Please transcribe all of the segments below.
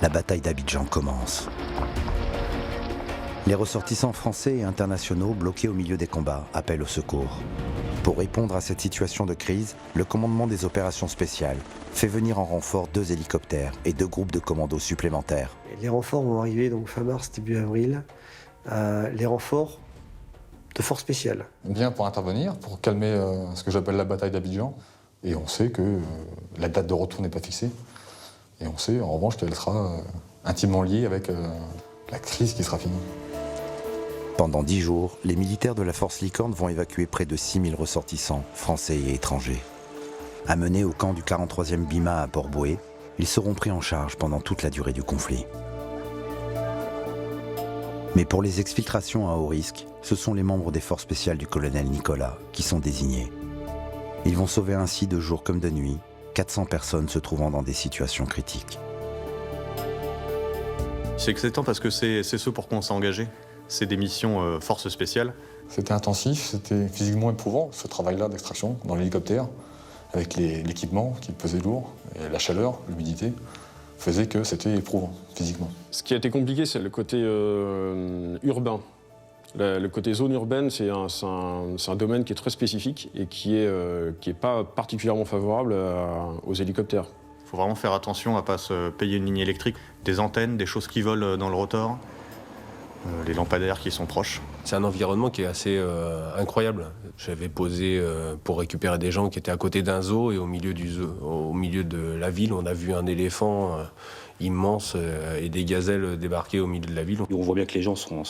La bataille d'Abidjan commence. Les ressortissants français et internationaux bloqués au milieu des combats appellent au secours. Pour répondre à cette situation de crise, le commandement des opérations spéciales fait venir en renfort 2 hélicoptères et 2 groupes de commandos supplémentaires. Les renforts vont arriver donc fin mars, début avril. Les renforts de force spéciale. On vient pour intervenir, pour calmer ce que j'appelle la bataille d'Abidjan. Et on sait que la date de retour n'est pas fixée. Et on sait en revanche qu'elle sera intimement liée avec la crise qui sera finie. Pendant 10 jours, les militaires de la force Licorne vont évacuer près de 6000 ressortissants, français et étrangers. Amenés au camp du 43e BIMA à Port-Bouët, ils seront pris en charge pendant toute la durée du conflit. Mais pour les exfiltrations à haut risque, ce sont les membres des forces spéciales du colonel Nicolas qui sont désignés. Ils vont sauver ainsi de jour comme de nuit 400 personnes se trouvant dans des situations critiques. C'est excitant parce que c'est ce pour quoi on s'est engagé. C'est des missions forces spéciales. C'était intensif, c'était physiquement éprouvant, ce travail-là d'extraction dans l'hélicoptère, avec l'équipement qui pesait lourd, et la chaleur, l'humidité, faisait que c'était éprouvant physiquement. Ce qui a été compliqué, c'est le côté urbain. Le côté zone urbaine, c'est un domaine qui est très spécifique et qui est pas particulièrement favorable aux hélicoptères. Il faut vraiment faire attention à ne pas se payer une ligne électrique, des antennes, des choses qui volent dans le rotor, les lampadaires qui sont proches. C'est un environnement qui est assez incroyable. J'avais posé pour récupérer des gens qui étaient à côté d'un zoo et au milieu de la ville, on a vu un éléphant immense et des gazelles débarquer au milieu de la ville. On voit bien que les gens sont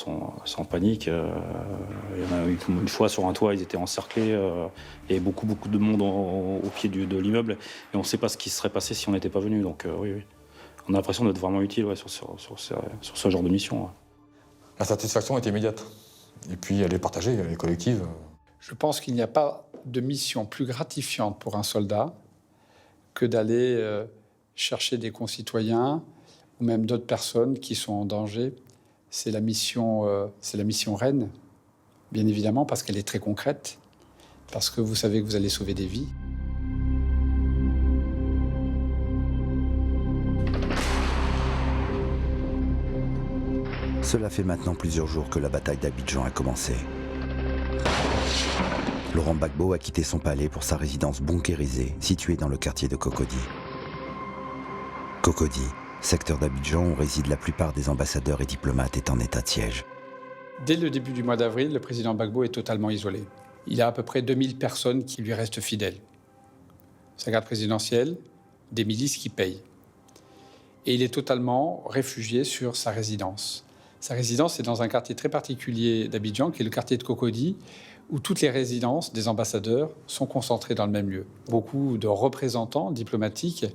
en panique. Il y en a eu une fois sur un toit, ils étaient encerclés. Il y avait beaucoup de monde au pied de l'immeuble. Et on ne sait pas ce qui serait passé si on n'était pas venu. Donc oui. On a l'impression d'être vraiment utile sur ce genre de mission. Ouais. La satisfaction est immédiate. Et puis elle est partagée, elle est collective. Je pense qu'il n'y a pas de mission plus gratifiante pour un soldat que d'aller chercher des concitoyens ou même d'autres personnes qui sont en danger. C'est la mission reine, bien évidemment, parce qu'elle est très concrète, parce que vous savez que vous allez sauver des vies. Cela fait maintenant plusieurs jours que la bataille d'Abidjan a commencé. Laurent Gbagbo a quitté son palais pour sa résidence bunkérisée, située dans le quartier de Cocody. Cocody, secteur d'Abidjan où résident la plupart des ambassadeurs et diplomates, est en état de siège. Dès le début du mois d'avril, le président Gbagbo est totalement isolé. Il a à peu près 2000 personnes qui lui restent fidèles. Sa garde présidentielle, des milices qui payent. Et il est totalement réfugié sur sa résidence. Sa résidence est dans un quartier très particulier d'Abidjan, qui est le quartier de Cocody, où toutes les résidences des ambassadeurs sont concentrées dans le même lieu. Beaucoup de représentants diplomatiques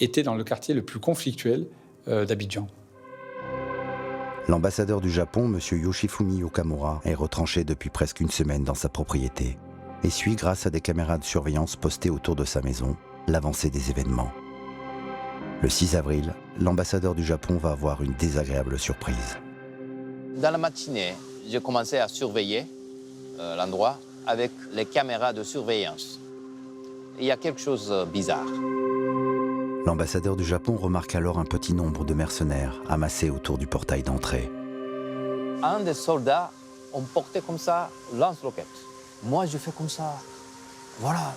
étaient dans le quartier le plus conflictuel d'Abidjan. L'ambassadeur du Japon, M. Yoshifumi Okamura, est retranché depuis presque une semaine dans sa propriété et suit, grâce à des caméras de surveillance postées autour de sa maison, l'avancée des événements. Le 6 avril, l'ambassadeur du Japon va avoir une désagréable surprise. Dans la matinée, j'ai commencé à surveiller l'endroit avec les caméras de surveillance. Il y a quelque chose de bizarre. L'ambassadeur du Japon remarque alors un petit nombre de mercenaires amassés autour du portail d'entrée. Un des soldats ont porté comme ça lance-roquette. Moi, je fais comme ça. Voilà,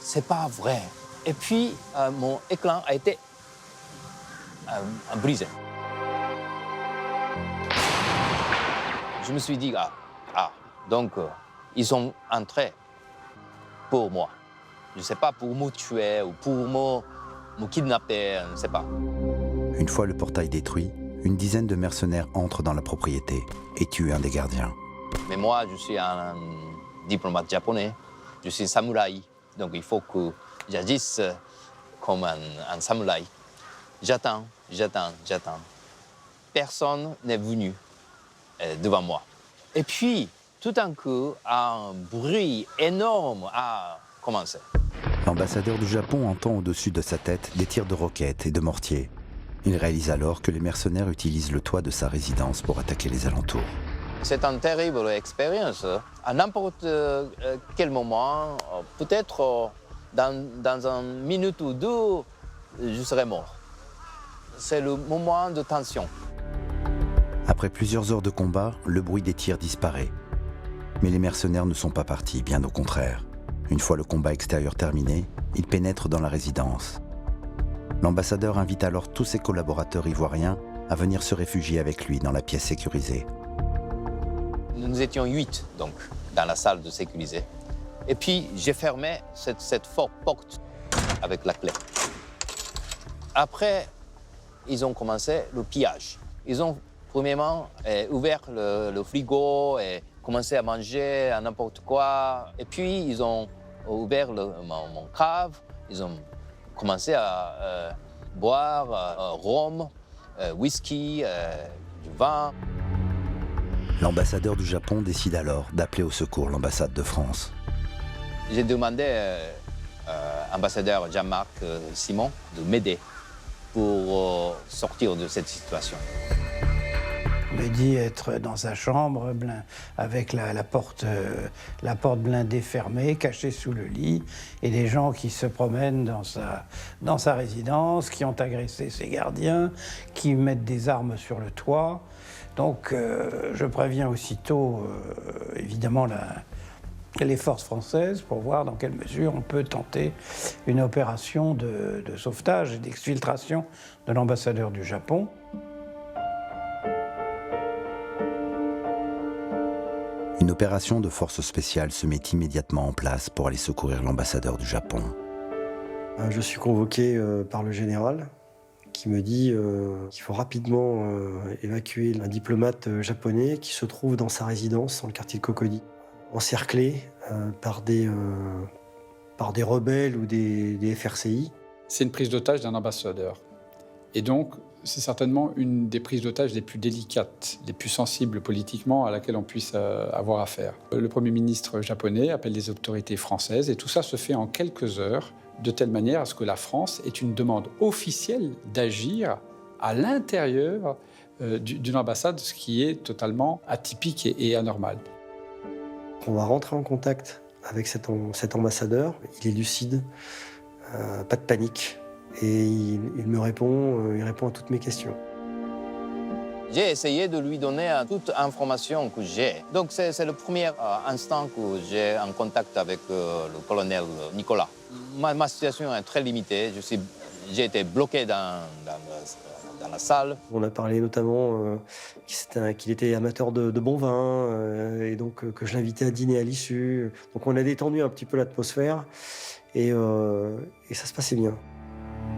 c'est pas vrai. Et puis, mon écran a été brisé. Je me suis dit, donc ils sont entrés pour moi. Je ne sais pas, pour me tuer ou pour me kidnapper, je ne sais pas. Une fois le portail détruit, une dizaine de mercenaires entrent dans la propriété et tuent un des gardiens. Mais moi, je suis un diplomate japonais, je suis samouraï, donc il faut que j'agisse comme un samouraï. J'attends. Personne n'est venu devant moi. Et puis, tout d'un coup, un bruit énorme a commencé. L'ambassadeur du Japon entend au-dessus de sa tête des tirs de roquettes et de mortiers. Il réalise alors que les mercenaires utilisent le toit de sa résidence pour attaquer les alentours. C'est une terrible expérience. À n'importe quel moment, peut-être dans une minute ou deux, je serai mort. c'est le moment de tension. Après plusieurs heures de combat, le bruit des tirs disparaît. Mais les mercenaires ne sont pas partis, bien au contraire. Une fois le combat extérieur terminé, ils pénètrent dans la résidence. L'ambassadeur invite alors tous ses collaborateurs ivoiriens à venir se réfugier avec lui dans la pièce sécurisée. Nous étions 8, donc, dans la salle de sécurisée. Et puis, j'ai fermé cette forte porte avec la clé. Après, ils ont commencé le pillage. Ils ont, premièrement, ouvert le frigo et commencé à manger à n'importe quoi. Et puis, ils ont ouvert mon cave. Ils ont commencé à boire rhum, whisky, du vin. L'ambassadeur du Japon décide alors d'appeler au secours l'ambassade de France. J'ai demandé à l'ambassadeur Jean-Marc Simon de m'aider pour sortir de cette situation. Il me dit être dans sa chambre avec la porte blindée fermée, cachée sous le lit, et des gens qui se promènent dans sa résidence, qui ont agressé ses gardiens, qui mettent des armes sur le toit. Donc je préviens aussitôt, évidemment, les forces françaises pour voir dans quelle mesure on peut tenter une opération de sauvetage et d'exfiltration de l'ambassadeur du Japon. Une opération de force spéciale se met immédiatement en place pour aller secourir l'ambassadeur du Japon. Je suis convoqué par le général qui me dit qu'il faut rapidement évacuer un diplomate japonais qui se trouve dans sa résidence dans le quartier de Cocody, encerclé par des rebelles ou des FRCI. C'est une prise d'otage d'un ambassadeur. Et donc, c'est certainement une des prises d'otages les plus délicates, les plus sensibles politiquement à laquelle on puisse avoir affaire. Le Premier ministre japonais appelle les autorités françaises et tout ça se fait en quelques heures, de telle manière à ce que la France ait une demande officielle d'agir à l'intérieur d'une ambassade, ce qui est totalement atypique et anormal. On va rentrer en contact avec cet ambassadeur, il est lucide, pas de panique. Et il me répond, il répond à toutes mes questions. J'ai essayé de lui donner toute information que j'ai. Donc c'est le premier instant que j'ai en contact avec le colonel Nicolas. Ma situation est très limitée. J'ai été bloqué dans la salle. On a parlé notamment qu'il était amateur de bon vin et donc que je l'invitais à dîner à l'issue. Donc on a détendu un petit peu l'atmosphère et ça se passait bien.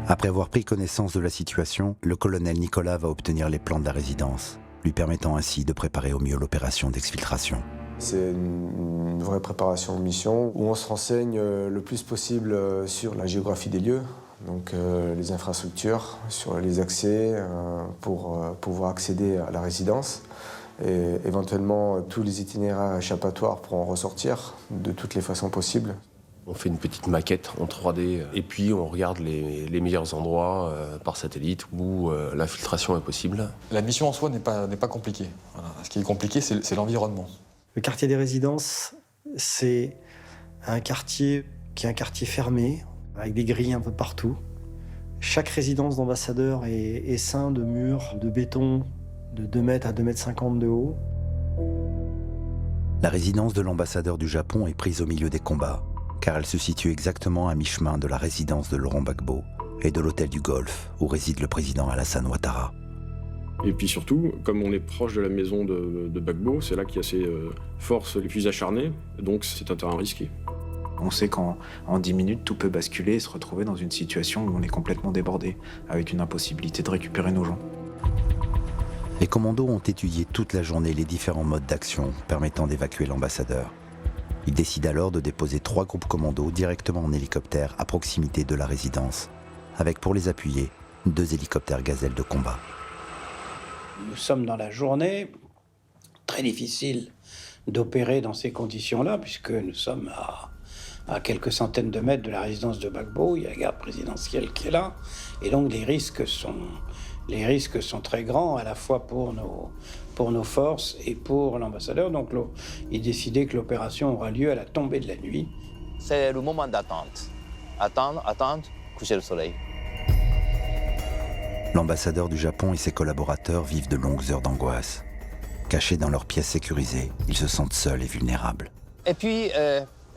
Après avoir pris connaissance de la situation, le colonel Nicolas va obtenir les plans de la résidence, lui permettant ainsi de préparer au mieux l'opération d'exfiltration. C'est une vraie préparation de mission où on se renseigne le plus possible sur la géographie des lieux, donc les infrastructures, sur les accès pour pouvoir accéder à la résidence et éventuellement tous les itinéraires échappatoires pour en ressortir de toutes les façons possibles. On fait une petite maquette en 3D et puis on regarde les meilleurs endroits par satellite où l'infiltration est possible. La mission en soi n'est pas compliquée. Voilà. Ce qui est compliqué, c'est l'environnement. Le quartier des résidences, c'est un quartier qui est un quartier fermé, avec des grilles un peu partout. Chaque résidence d'ambassadeur est ceint de murs de béton de 2 mètres à 2,50 mètres de haut. La résidence de l'ambassadeur du Japon est prise au milieu des combats, car elle se situe exactement à mi-chemin de la résidence de Laurent Gbagbo et de l'hôtel du Golfe, où réside le président Alassane Ouattara. Et puis surtout, comme on est proche de la maison de Gbagbo, c'est là qu'il y a ses forces les plus acharnées, donc c'est un terrain risqué. On sait qu'en 10 minutes, tout peut basculer et se retrouver dans une situation où on est complètement débordé, avec une impossibilité de récupérer nos gens. Les commandos ont étudié toute la journée les différents modes d'action permettant d'évacuer l'ambassadeur. Ils décident alors de déposer 3 groupes commandos directement en hélicoptère à proximité de la résidence, avec pour les appuyer 2 hélicoptères Gazelle de combat. Nous sommes dans la journée, très difficile d'opérer dans ces conditions-là, puisque nous sommes à quelques centaines de mètres de la résidence de Gbagbo, il y a la garde présidentielle qui est là, et donc les risques sont très grands, à la fois pour nos forces et pour l'ambassadeur. Donc il décidait que l'opération aura lieu à la tombée de la nuit. C'est le moment d'attente. Attendre, coucher le soleil. L'ambassadeur du Japon et ses collaborateurs vivent de longues heures d'angoisse. Cachés dans leurs pièces sécurisées, ils se sentent seuls et vulnérables. Et puis,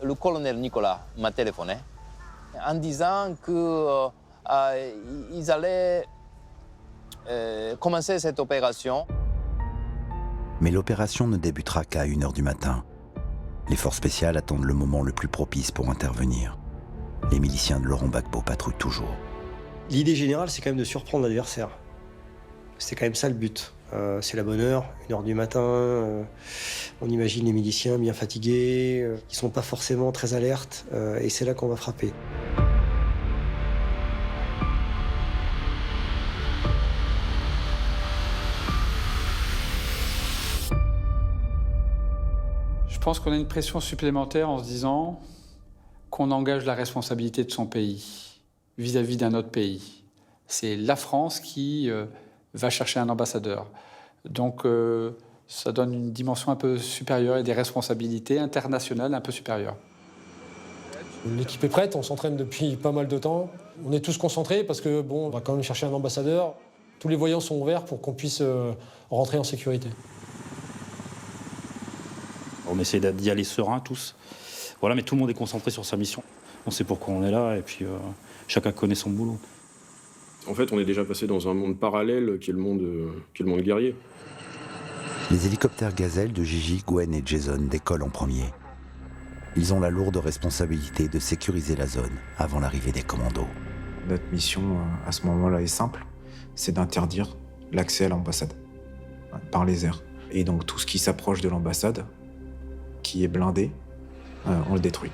le colonel Nicolas m'a téléphoné en disant qu'ils allaient commencer cette opération. Mais l'opération ne débutera qu'à 1h du matin. Les forces spéciales attendent le moment le plus propice pour intervenir. Les miliciens de Laurent Gbagbo patrouillent toujours. L'idée générale, c'est quand même de surprendre l'adversaire. C'est quand même ça le but. C'est la bonne heure, 1h du matin. On imagine les miliciens bien fatigués, qui sont pas forcément très alertes, et c'est là qu'on va frapper. Je pense qu'on a une pression supplémentaire en se disant qu'on engage la responsabilité de son pays vis-à-vis d'un autre pays. C'est la France qui va chercher un ambassadeur. Donc ça donne une dimension un peu supérieure et des responsabilités internationales un peu supérieures. L'équipe est prête, on s'entraîne depuis pas mal de temps. On est tous concentrés parce que on va quand même chercher un ambassadeur. Tous les voyants sont ouverts pour qu'on puisse rentrer en sécurité. On essaie d'y aller serein tous. Voilà, mais tout le monde est concentré sur sa mission. On sait pourquoi on est là et puis chacun connaît son boulot. En fait, on est déjà passé dans un monde parallèle qui est le monde guerrier. Les hélicoptères Gazelle de Gigi, Gwen et Jason décollent en premier. Ils ont la lourde responsabilité de sécuriser la zone avant l'arrivée des commandos. Notre mission, à ce moment-là, est simple. C'est d'interdire l'accès à l'ambassade par les airs. Et donc tout ce qui s'approche de l'ambassade, qui est blindé, on le détruit.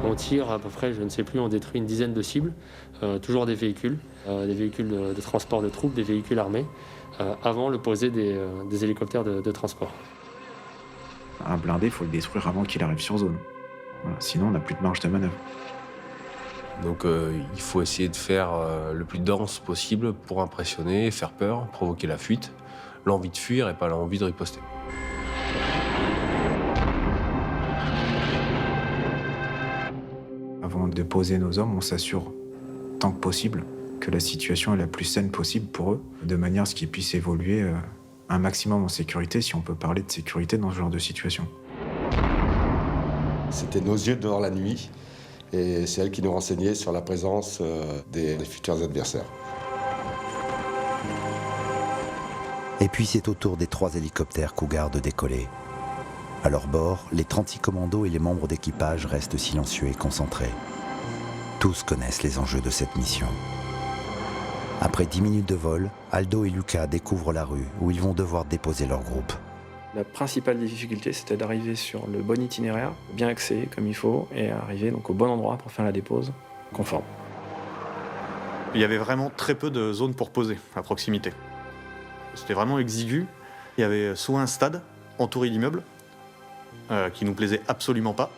On tire à peu près, je ne sais plus, on détruit une dizaine de cibles, toujours des véhicules de transport de troupes, des véhicules armés, avant le poser des hélicoptères de transport. Un blindé, il faut le détruire avant qu'il arrive sur zone. Voilà, sinon, on n'a plus de marge de manœuvre. Donc il faut essayer de faire le plus dense possible pour impressionner, faire peur, provoquer la fuite, l'envie de fuir et pas l'envie de riposter. Avant de poser nos hommes, on s'assure, tant que possible, que la situation est la plus saine possible pour eux, de manière à ce qu'ils puissent évoluer un maximum en sécurité, si on peut parler de sécurité dans ce genre de situation. C'était nos yeux dehors la nuit, et c'est elle qui nous renseignait sur la présence des futurs adversaires. Et puis c'est au tour des 3 hélicoptères Cougar de décoller. À leur bord, les 36 commandos et les membres d'équipage restent silencieux et concentrés. Tous connaissent les enjeux de cette mission. Après 10 minutes de vol, Aldo et Lucas découvrent la rue où ils vont devoir déposer leur groupe. La principale difficulté, c'était d'arriver sur le bon itinéraire, bien axé comme il faut, et arriver donc au bon endroit pour faire la dépose conforme. Il y avait vraiment très peu de zones pour poser à proximité. C'était vraiment exigu. Il y avait soit un stade entouré d'immeubles, qui nous plaisait absolument pas.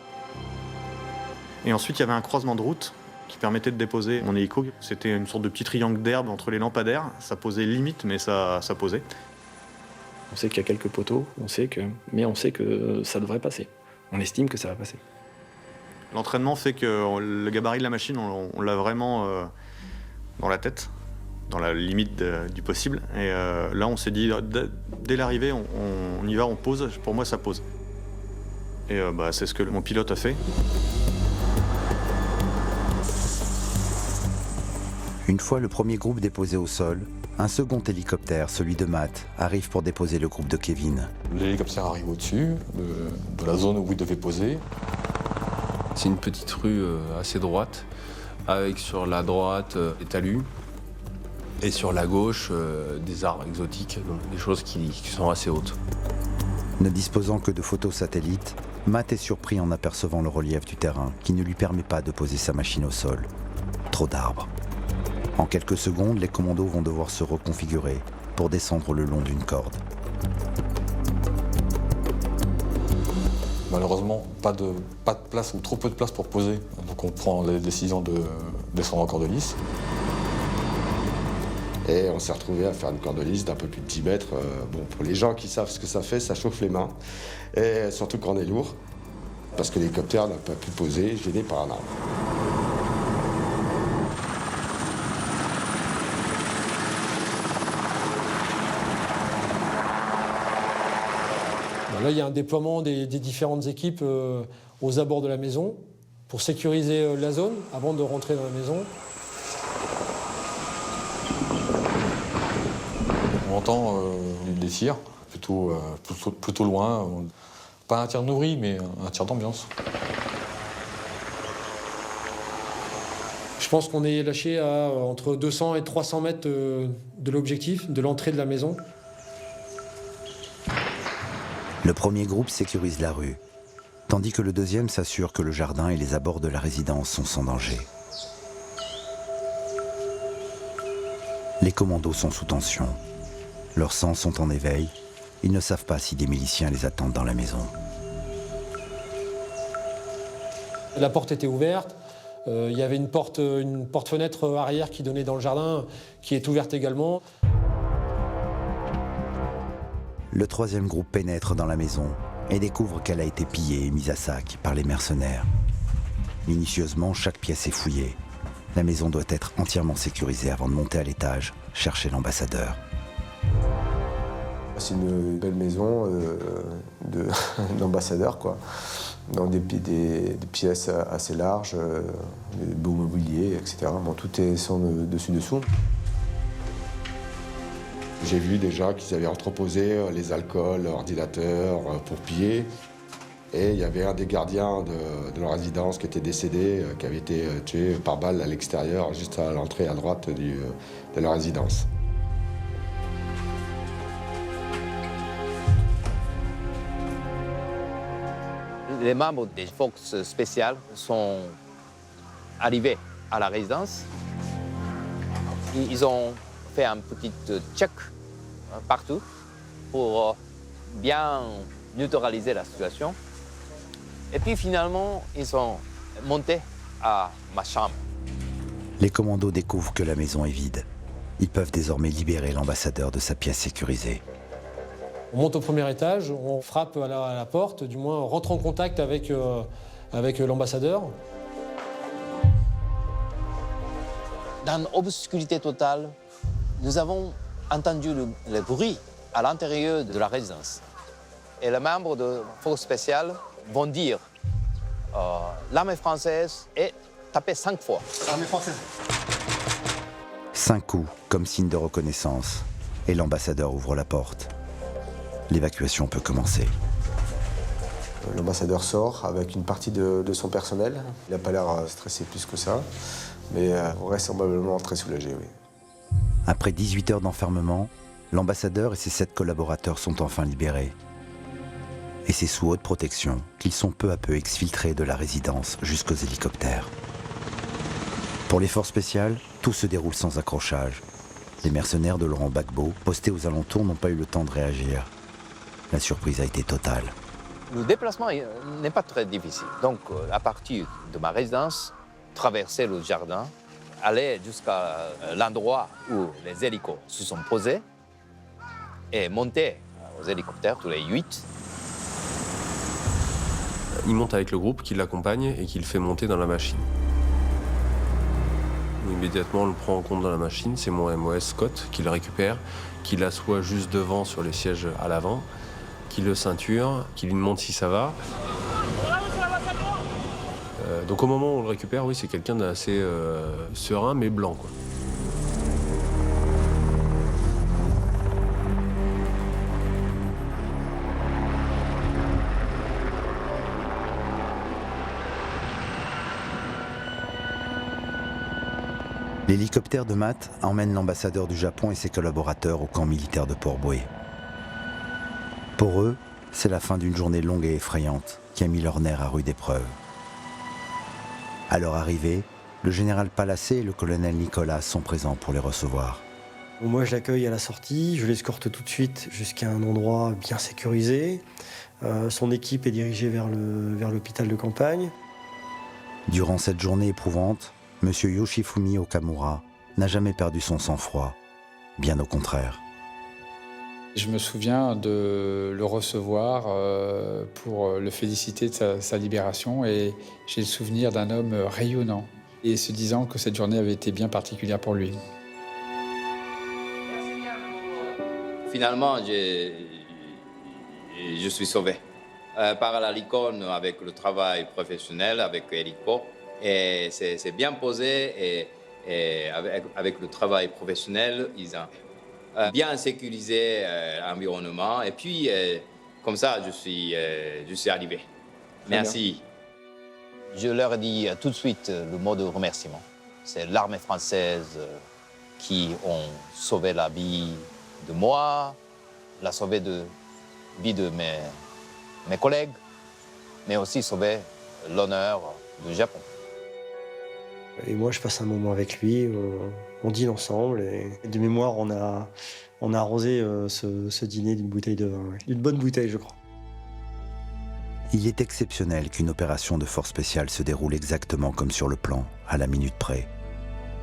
Et ensuite, il y avait un croisement de route qui permettait de déposer mon hélico. C'était une sorte de petit triangle d'herbe entre les lampadaires. Ça posait limite, mais ça posait. On sait qu'il y a quelques poteaux, mais on sait que ça devrait passer. On estime que ça va passer. L'entraînement fait que le gabarit de la machine, on l'a vraiment dans la tête, dans la limite du possible. Et là, on s'est dit, dès l'arrivée, on y va, on pose. Pour moi, ça pose. Et c'est ce que mon pilote a fait. Une fois le premier groupe déposé au sol, un second hélicoptère, celui de Matt, arrive pour déposer le groupe de Kevin. L'hélicoptère arrive au-dessus de la zone où il devait poser. C'est une petite rue assez droite, avec sur la droite des talus, et sur la gauche des arbres exotiques, donc des choses qui sont assez hautes. Ne disposant que de photos satellites, Matt est surpris en apercevant le relief du terrain qui ne lui permet pas de poser sa machine au sol. Trop d'arbres. En quelques secondes, les commandos vont devoir se reconfigurer pour descendre le long d'une corde. Malheureusement, pas de place ou trop peu de place pour poser. Donc on prend la décision de descendre en corde lisse. Et on s'est retrouvé à faire une corde lisse d'un peu plus de 10 mètres. Pour les gens qui savent ce que ça fait, ça chauffe les mains. Et surtout quand on est lourd, parce que l'hélicoptère n'a pas pu poser, gêné par un arbre. Là, il y a un déploiement des différentes équipes aux abords de la maison pour sécuriser la zone avant de rentrer dans la maison. On entend des tirs, plutôt loin. Pas un tir nourri, mais un tir d'ambiance. Je pense qu'on est lâché à entre 200 et 300 mètres de l'objectif, de l'entrée de la maison. Le premier groupe sécurise la rue, tandis que le deuxième s'assure que le jardin et les abords de la résidence sont sans danger. Les commandos sont sous tension. Leurs sens sont en éveil. Ils ne savent pas si des miliciens les attendent dans la maison. La porte était ouverte. Il y avait une porte-fenêtre arrière qui donnait dans le jardin, qui est ouverte également. Le troisième groupe pénètre dans la maison et découvre qu'elle a été pillée et mise à sac par les mercenaires. Minutieusement, chaque pièce est fouillée. La maison doit être entièrement sécurisée avant de monter à l'étage, chercher l'ambassadeur. C'est une belle maison d'ambassadeur, quoi. Dans des pièces assez larges, des beaux mobiliers, etc. Bon, tout est sans dessus-dessous. J'ai vu déjà qu'ils avaient entreposé les alcools, l'ordinateur pour piller. Et il y avait un des gardiens de la résidence qui était décédé, qui avait été tué par balle à l'extérieur, juste à l'entrée à droite de la résidence. Les membres des forces spéciales sont arrivés à la résidence. Ils ont fait un petit check partout pour bien neutraliser la situation. Et puis finalement, ils sont montés à ma chambre. Les commandos découvrent que la maison est vide. Ils peuvent désormais libérer l'ambassadeur de sa pièce sécurisée. On monte au premier étage, on frappe à la porte, du moins on rentre en contact avec l'ambassadeur. Dans l'obscurité totale, nous avons entendu le bruit à l'intérieur de la résidence. Et les membres de force spéciale vont dire l'armée française est tapée 5 fois. Armée française. 5 coups, comme signe de reconnaissance. Et l'ambassadeur ouvre la porte. L'évacuation peut commencer. L'ambassadeur sort avec une partie de son personnel. Il n'a pas l'air stressé plus que ça, mais vraisemblablement très soulagé, oui. Après 18 heures d'enfermement, l'ambassadeur et ses 7 collaborateurs sont enfin libérés. Et c'est sous haute protection qu'ils sont peu à peu exfiltrés de la résidence jusqu'aux hélicoptères. Pour les forces spéciales, tout se déroule sans accrochage. Les mercenaires de Laurent Gbagbo, postés aux alentours, n'ont pas eu le temps de réagir. La surprise a été totale. Le déplacement n'est pas très difficile. Donc, à partir de ma résidence, traverser le jardin, aller jusqu'à l'endroit où les hélicos se sont posés et monter aux hélicoptères, tous les 8. Il monte avec le groupe qui l'accompagne et qui le fait monter dans la machine. Immédiatement, on le prend en compte dans la machine. C'est mon MOS Scott qui le récupère, qui l'assoit juste devant sur les sièges à l'avant, qui le ceinture, qui lui demande si ça va. Donc au moment où on le récupère, oui, c'est quelqu'un d'assez serein mais blanc, quoi. L'hélicoptère de Matt emmène l'ambassadeur du Japon et ses collaborateurs au camp militaire de Port-Bouët. Pour eux, c'est la fin d'une journée longue et effrayante qui a mis leur nerfs à rude épreuve. À leur arrivée, le général Palacé et le colonel Nicolas sont présents pour les recevoir. Moi, je l'accueille à la sortie, je l'escorte tout de suite jusqu'à un endroit bien sécurisé. Son équipe est dirigée vers l'hôpital de campagne. Durant cette journée éprouvante, M. Yoshifumi Okamura n'a jamais perdu son sang-froid, bien au contraire. Je me souviens de le recevoir pour le féliciter de sa libération et j'ai le souvenir d'un homme rayonnant et se disant que cette journée avait été bien particulière pour lui. Finalement, Et je suis sauvé. Par la licorne, avec le travail professionnel, avec Hélico, et c'est bien posé, et avec le travail professionnel, ils ont bien sécurisé l'environnement, et puis comme ça, je suis arrivé. Merci. Je leur dis tout de suite le mot de remerciement. C'est l'armée française qui ont sauvé la vie de moi, l'a sauvé de vie de mes collègues, mais aussi sauvé l'honneur du Japon. Et moi, je passe un moment avec lui, on dîne ensemble, et de mémoire, on a arrosé ce dîner d'une bouteille de vin, une bonne bouteille, je crois. Il est exceptionnel qu'une opération de force spéciale se déroule exactement comme sur le plan, à la minute près.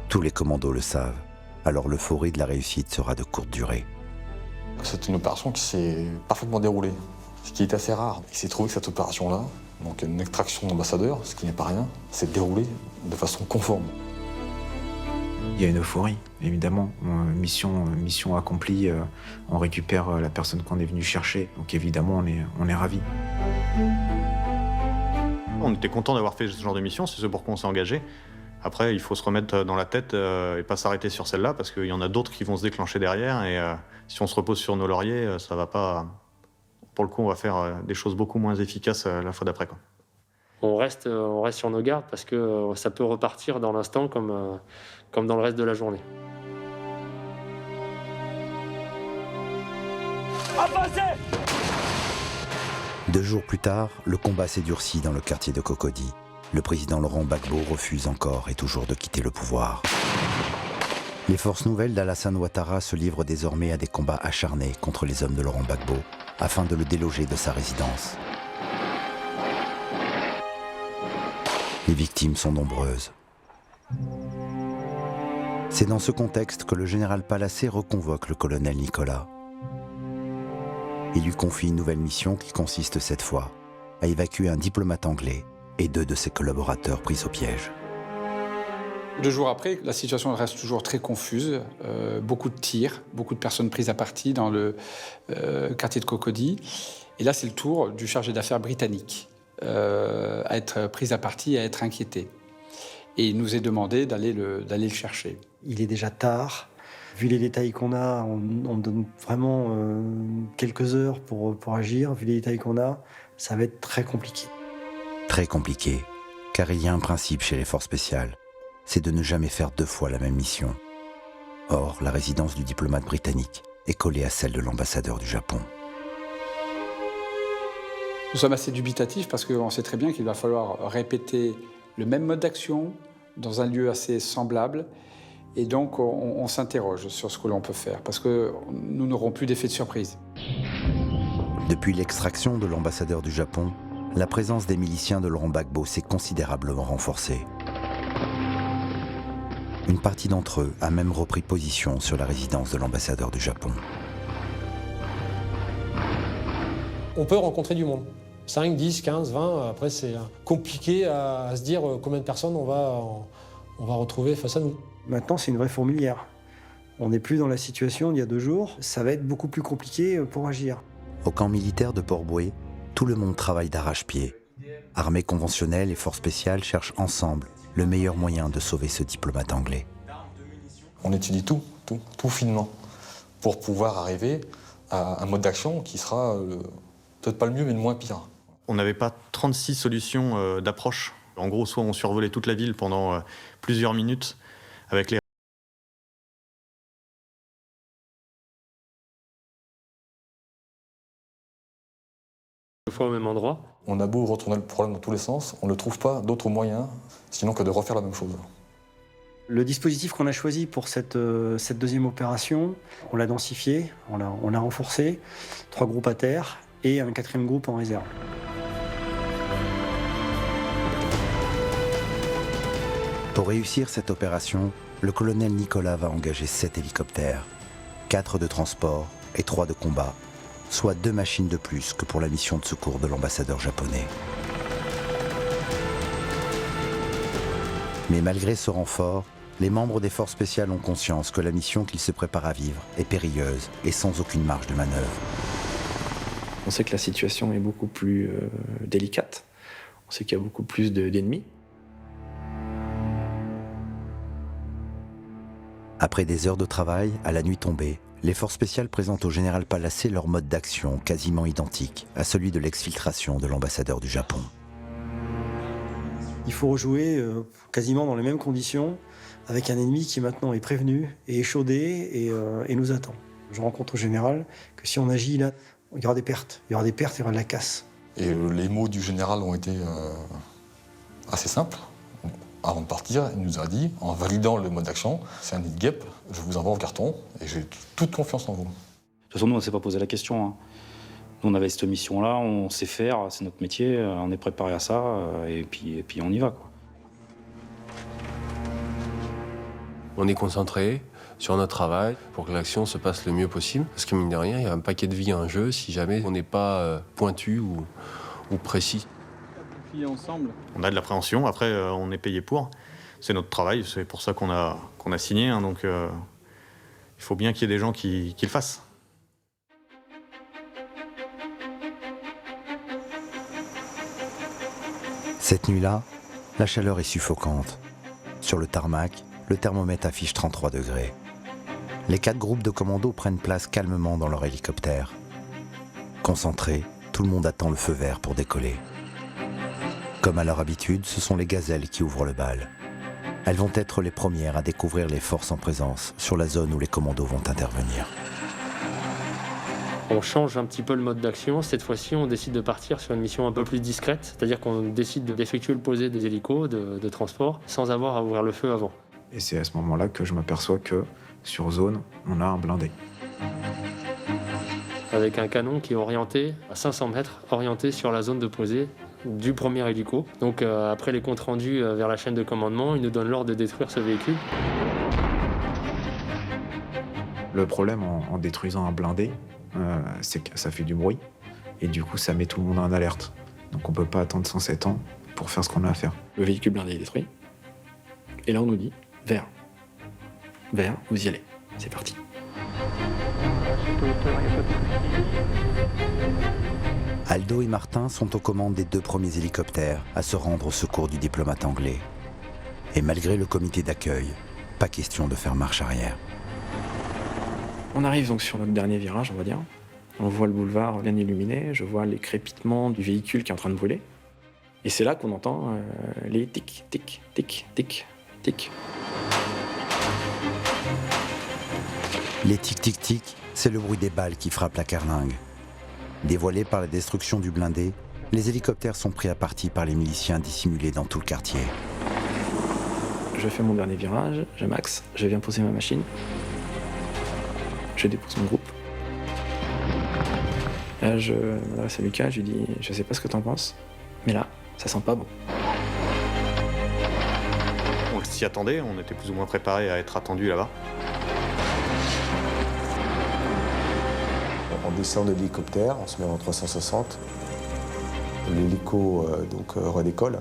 Tous les commandos le savent, alors l'euphorie de la réussite sera de courte durée. C'est une opération qui s'est parfaitement déroulée, ce qui est assez rare. Il s'est trouvé que cette opération-là, donc une extraction d'ambassadeur, ce qui n'est pas rien, s'est déroulée de façon conforme. Il y a une euphorie, évidemment. Mission accomplie, on récupère la personne qu'on est venu chercher. Donc évidemment, on est ravis. On était content d'avoir fait ce genre de mission, c'est ce pour quoi on s'est engagé. Après, il faut se remettre dans la tête et pas s'arrêter sur celle-là, parce qu'il y en a d'autres qui vont se déclencher derrière, et si on se repose sur nos lauriers, ça va pas... Pour le coup, on va faire des choses beaucoup moins efficaces la fois d'après, quoi. On reste sur nos gardes, parce que ça peut repartir dans l'instant comme dans le reste de la journée. Avancez ! 2 jours plus tard, le combat s'est durci dans le quartier de Cocody. Le président Laurent Gbagbo refuse encore et toujours de quitter le pouvoir. Les forces nouvelles d'Alassane Ouattara se livrent désormais à des combats acharnés contre les hommes de Laurent Gbagbo afin de le déloger de sa résidence. Les victimes sont nombreuses. C'est dans ce contexte que le général Palacé reconvoque le colonel Nicolas. Il lui confie une nouvelle mission qui consiste cette fois à évacuer un diplomate anglais et 2 de ses collaborateurs pris au piège. 2 jours après, la situation reste toujours très confuse. Beaucoup de tirs, beaucoup de personnes prises à partie dans le quartier de Cocody. Et là, c'est le tour du chargé d'affaires britannique à être pris à partie et à être inquiété. Et il nous est demandé d'aller le chercher. Il est déjà tard. Vu les détails qu'on a, on donne vraiment quelques heures pour agir. Vu les détails qu'on a, ça va être très compliqué. Très compliqué, car il y a un principe chez les forces spéciales, c'est de ne jamais faire 2 fois la même mission. Or, la résidence du diplomate britannique est collée à celle de l'ambassadeur du Japon. Nous sommes assez dubitatifs parce qu'on sait très bien qu'il va falloir répéter le même mode d'action dans un lieu assez semblable. Et donc, on s'interroge sur ce que l'on peut faire, parce que nous n'aurons plus d'effet de surprise. Depuis l'extraction de l'ambassadeur du Japon, la présence des miliciens de Laurent Gbagbo s'est considérablement renforcée. Une partie d'entre eux a même repris position sur la résidence de l'ambassadeur du Japon. On peut rencontrer du monde. 5, 10, 15, 20, après c'est compliqué à se dire combien de personnes on va retrouver face à nous. Maintenant, c'est une vraie fourmilière. On n'est plus dans la situation d'il y a 2 jours. Ça va être beaucoup plus compliqué pour agir. Au camp militaire de Port-Bouët, tout le monde travaille d'arrache-pied. Armée conventionnelle et forces spéciales cherchent ensemble le meilleur moyen de sauver ce diplomate anglais. On étudie tout finement, pour pouvoir arriver à un mode d'action qui sera peut-être pas le mieux, mais le moins pire. On n'avait pas 36 solutions d'approche. En gros, soit on survolait toute la ville pendant plusieurs minutes avec les... Fois au même endroit. On a beau retourner le problème dans tous les sens, on ne trouve pas d'autre moyen, sinon que de refaire la même chose. Le dispositif qu'on a choisi pour cette deuxième opération, on l'a densifié, on l'a renforcé, 3 groupes à terre et un 4e groupe en réserve. Pour réussir cette opération, le colonel Nicolas va engager 7 hélicoptères, 4 de transport et 3 de combat, soit 2 machines de plus que pour la mission de secours de l'ambassadeur japonais. Mais malgré ce renfort, les membres des forces spéciales ont conscience que la mission qu'ils se préparent à vivre est périlleuse et sans aucune marge de manœuvre. On sait que la situation est beaucoup plus délicate. On sait qu'il y a beaucoup plus d'ennemis. Après des heures de travail, à la nuit tombée, les forces spéciales présentent au général Palacé leur mode d'action quasiment identique à celui de l'exfiltration de l'ambassadeur du Japon. Il faut rejouer quasiment dans les mêmes conditions avec un ennemi qui maintenant est prévenu et échaudé et nous attend. Je rencontre au général que si on agit là, il y aura des pertes. Il y aura des pertes, il y aura de la casse. Et les mots du général ont été assez simples. Avant de partir, il nous a dit, en validant le mode d'action, c'est un nid de guêpe, je vous envoie en carton et j'ai toute confiance en vous. De toute façon, nous, on ne s'est pas posé la question. Hein. Nous, on avait cette mission-là, on sait faire, c'est notre métier, on est préparé à ça, et puis on y va, quoi. On est concentré sur notre travail pour que l'action se passe le mieux possible. Parce que mine de rien, il y a un paquet de vie en jeu si jamais on n'est pas pointu ou précis. Ensemble. On a de l'appréhension, après on est payé pour. C'est notre travail, c'est pour ça qu'on a signé, hein, donc il faut bien qu'il y ait des gens qui le fassent. Cette nuit-là, la chaleur est suffocante. Sur le tarmac, le thermomètre affiche 33 degrés. Les 4 groupes de commandos prennent place calmement dans leur hélicoptère. Concentrés, tout le monde attend le feu vert pour décoller. Comme à leur habitude, ce sont les gazelles qui ouvrent le bal. Elles vont être les premières à découvrir les forces en présence sur la zone où les commandos vont intervenir. On change un petit peu le mode d'action. Cette fois-ci, on décide de partir sur une mission un peu plus discrète, c'est-à-dire qu'on décide d'effectuer le posé des hélicos de transport sans avoir à ouvrir le feu avant. Et c'est à ce moment-là que je m'aperçois que sur zone, on a un blindé. Avec un canon qui est orienté à 500 mètres, orienté sur la zone de posée du premier hélico. Donc après les comptes rendus vers la chaîne de commandement, ils nous donnent l'ordre de détruire ce véhicule. Le problème en détruisant un blindé, c'est que ça fait du bruit. Et du coup, ça met tout le monde en alerte. Donc on peut pas attendre 107 ans pour faire ce qu'on a à faire. Le véhicule blindé est détruit. Et là, on nous dit, vert. Vert, vous y allez. C'est parti. Aldo et Martin sont aux commandes des 2 premiers hélicoptères à se rendre au secours du diplomate anglais. Et malgré le comité d'accueil, pas question de faire marche arrière. On arrive donc sur notre dernier virage, on va dire. On voit le boulevard bien illuminé, je vois les crépitements du véhicule qui est en train de brûler. Et c'est là qu'on entend les tic, tic, tic, tic, tic. Les tic-tic-tic, c'est le bruit des balles qui frappent la carlingue. Dévoilés par la destruction du blindé, les hélicoptères sont pris à partie par les miliciens dissimulés dans tout le quartier. Je fais mon dernier virage, je maxe, je viens poser ma machine. Je dépose mon groupe. Là, je m'adresse à Lucas, je lui dis, je sais pas ce que t'en penses, mais là, ça sent pas bon. On s'y attendait, on était plus ou moins préparés à être attendus là-bas. On descend de l'hélicoptère, on se met en 360. L'hélico redécolle.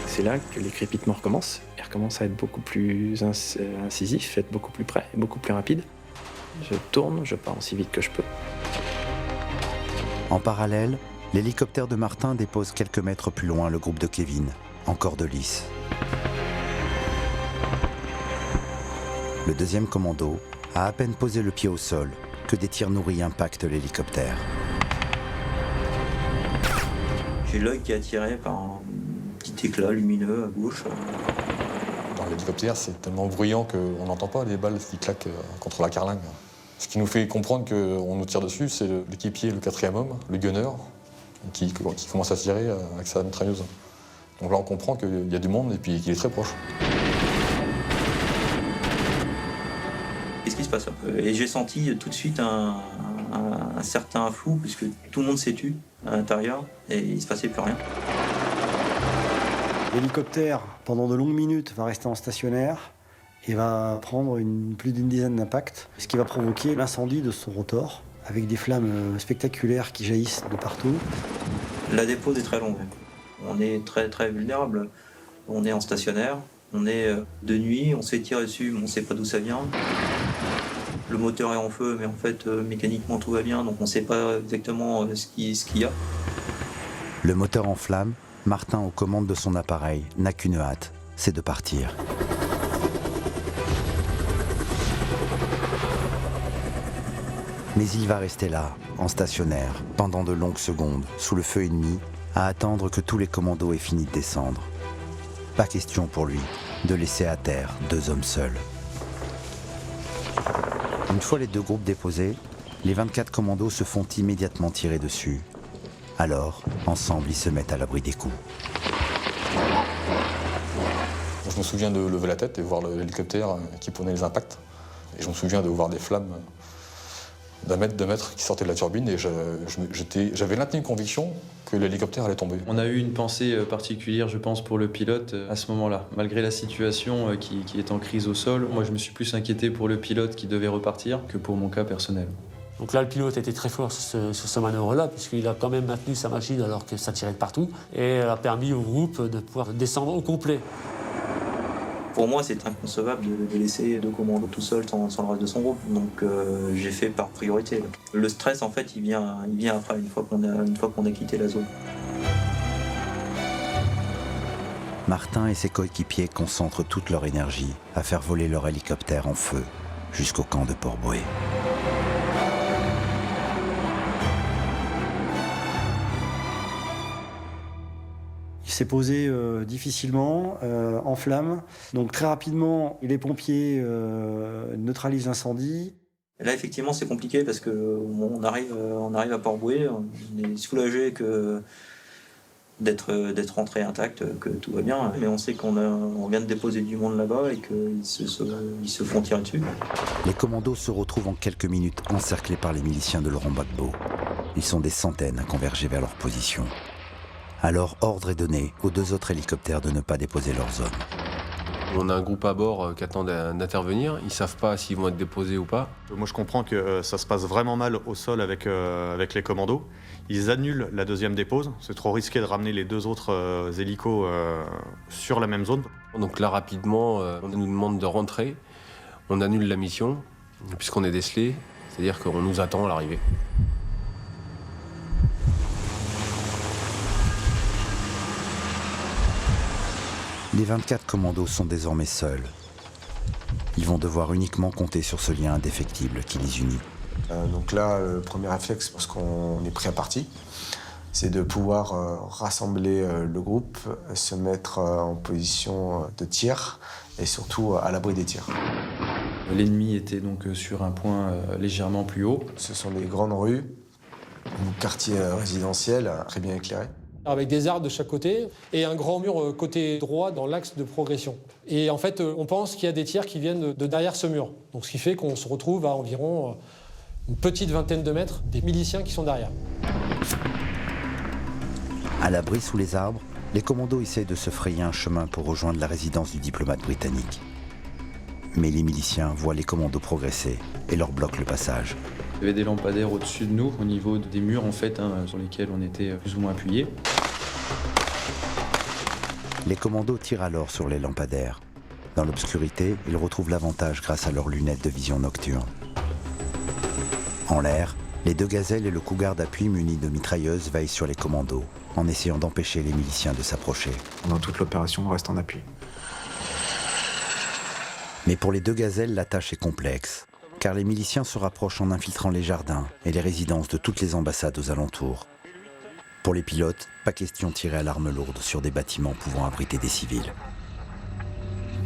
C'est là que les crépitements recommencent. Ils recommencent à être beaucoup plus incisifs, être beaucoup plus près, beaucoup plus rapides. Je tourne, je pars aussi vite que je peux. En parallèle, l'hélicoptère de Martin dépose quelques mètres plus loin le groupe de Kevin, encore de lice. Le 2e commando a à peine posé le pied au sol que des tirs nourris impactent l'hélicoptère. J'ai l'œil qui est attiré par un petit éclat lumineux à gauche. Dans l'hélicoptère, c'est tellement bruyant qu'on n'entend pas les balles qui claquent contre la carlingue. Ce qui nous fait comprendre qu'on nous tire dessus, c'est l'équipier, le 4e homme, le gunner, qui commence à tirer avec sa mitrailleuse. Donc là, on comprend qu'il y a du monde et puis qu'il est très proche. Qu'est-ce qui se passe un peu? Et j'ai senti tout de suite un certain flou, puisque tout le monde s'est tu à l'intérieur et il ne se passait plus rien. L'hélicoptère, pendant de longues minutes, va rester en stationnaire et va prendre plus d'une dizaine d'impacts, ce qui va provoquer l'incendie de son rotor, avec des flammes spectaculaires qui jaillissent de partout. La dépose est très longue. On est très très vulnérable. On est en stationnaire, on est de nuit, on se fait tirer dessus, mais on ne sait pas d'où ça vient. le moteur est en feu, mais en fait, mécaniquement, tout va bien, donc on ne sait pas exactement ce qu'il y a. Le moteur en flammes, Martin, aux commandes de son appareil, n'a qu'une hâte, c'est de partir. Mais il va rester là, en stationnaire, pendant de longues secondes, sous le feu ennemi, à attendre que tous les commandos aient fini de descendre. Pas question pour lui de laisser à terre 2 hommes seuls. Une fois les 2 groupes déposés, les 24 commandos se font immédiatement tirer dessus. Alors, ensemble, ils se mettent à l'abri des coups. Je me souviens de lever la tête et voir l'hélicoptère qui prenait les impacts. Et je me souviens de voir des flammes d'1 mètre, 2 mètres qui sortaient de la turbine. Et j'avais l'intime conviction que l'hélicoptère allait tomber. On a eu une pensée particulière, je pense, pour le pilote à ce moment-là. Malgré la situation qui est en crise au sol, moi je me suis plus inquiété pour le pilote qui devait repartir que pour mon cas personnel. Donc là, le pilote était très fort sur ce manœuvre-là, puisqu'il a quand même maintenu sa machine alors que ça tirait de partout, et a permis au groupe de pouvoir descendre au complet. Pour moi, c'est inconcevable de laisser 2 commandos tout seuls sans le reste de son groupe. Donc j'ai fait par priorité. Le stress, en fait, il vient après, une fois qu'on a quitté la zone. Martin et ses coéquipiers concentrent toute leur énergie à faire voler leur hélicoptère en feu jusqu'au camp de Port-Bouët. Il s'est posé difficilement, en flammes. Donc très rapidement, les pompiers neutralisent l'incendie. Là, effectivement, c'est compliqué parce qu'on arrive à Port-Bouët, on est soulagé d'être rentré intact, que tout va bien. Mais on sait qu'on vient de déposer du monde là-bas et qu'ils se font tirer dessus. Les commandos se retrouvent en quelques minutes encerclés par les miliciens de Laurent Gbagbo. Ils sont des centaines à converger vers leur position. Alors, ordre est donné aux 2 autres hélicoptères de ne pas déposer leurs hommes. On a un groupe à bord qui attend d'intervenir. Ils ne savent pas s'ils vont être déposés ou pas. Moi, je comprends que ça se passe vraiment mal au sol avec les commandos. Ils annulent la 2e dépose. C'est trop risqué de ramener les 2 autres hélicos sur la même zone. Donc là, rapidement, on nous demande de rentrer. On annule la mission, puisqu'on est décelé. C'est-à-dire qu'on nous attend à l'arrivée. Les 24 commandos sont désormais seuls. Ils vont devoir uniquement compter sur ce lien indéfectible qui les unit. Donc là, le premier réflexe, parce qu'on est prêt à partir, c'est de pouvoir rassembler le groupe, se mettre en position de tir et surtout à l'abri des tirs. L'ennemi était donc sur un point légèrement plus haut. Ce sont des grandes rues, un quartier résidentiel très bien éclairé. Avec des arbres de chaque côté et un grand mur côté droit dans l'axe de progression. Et en fait, on pense qu'il y a des tirs qui viennent de derrière ce mur. Donc ce qui fait qu'on se retrouve à environ une petite vingtaine de mètres des miliciens qui sont derrière. À l'abri sous les arbres, les commandos essaient de se frayer un chemin pour rejoindre la résidence du diplomate britannique. Mais les miliciens voient les commandos progresser et leur bloquent le passage. Il y avait des lampadaires au-dessus de nous, au niveau des murs en fait, sur lesquels on était plus ou moins appuyés. Les commandos tirent alors sur les lampadaires. Dans l'obscurité, ils retrouvent l'avantage grâce à leurs lunettes de vision nocturne. En l'air, les 2 gazelles et le cougar d'appui munis de mitrailleuses veillent sur les commandos, en essayant d'empêcher les miliciens de s'approcher. Pendant toute l'opération, on reste en appui. Mais pour les 2 gazelles, la tâche est complexe, car les miliciens se rapprochent en infiltrant les jardins et les résidences de toutes les ambassades aux alentours. Pour les pilotes, pas question de tirer à l'arme lourde sur des bâtiments pouvant abriter des civils.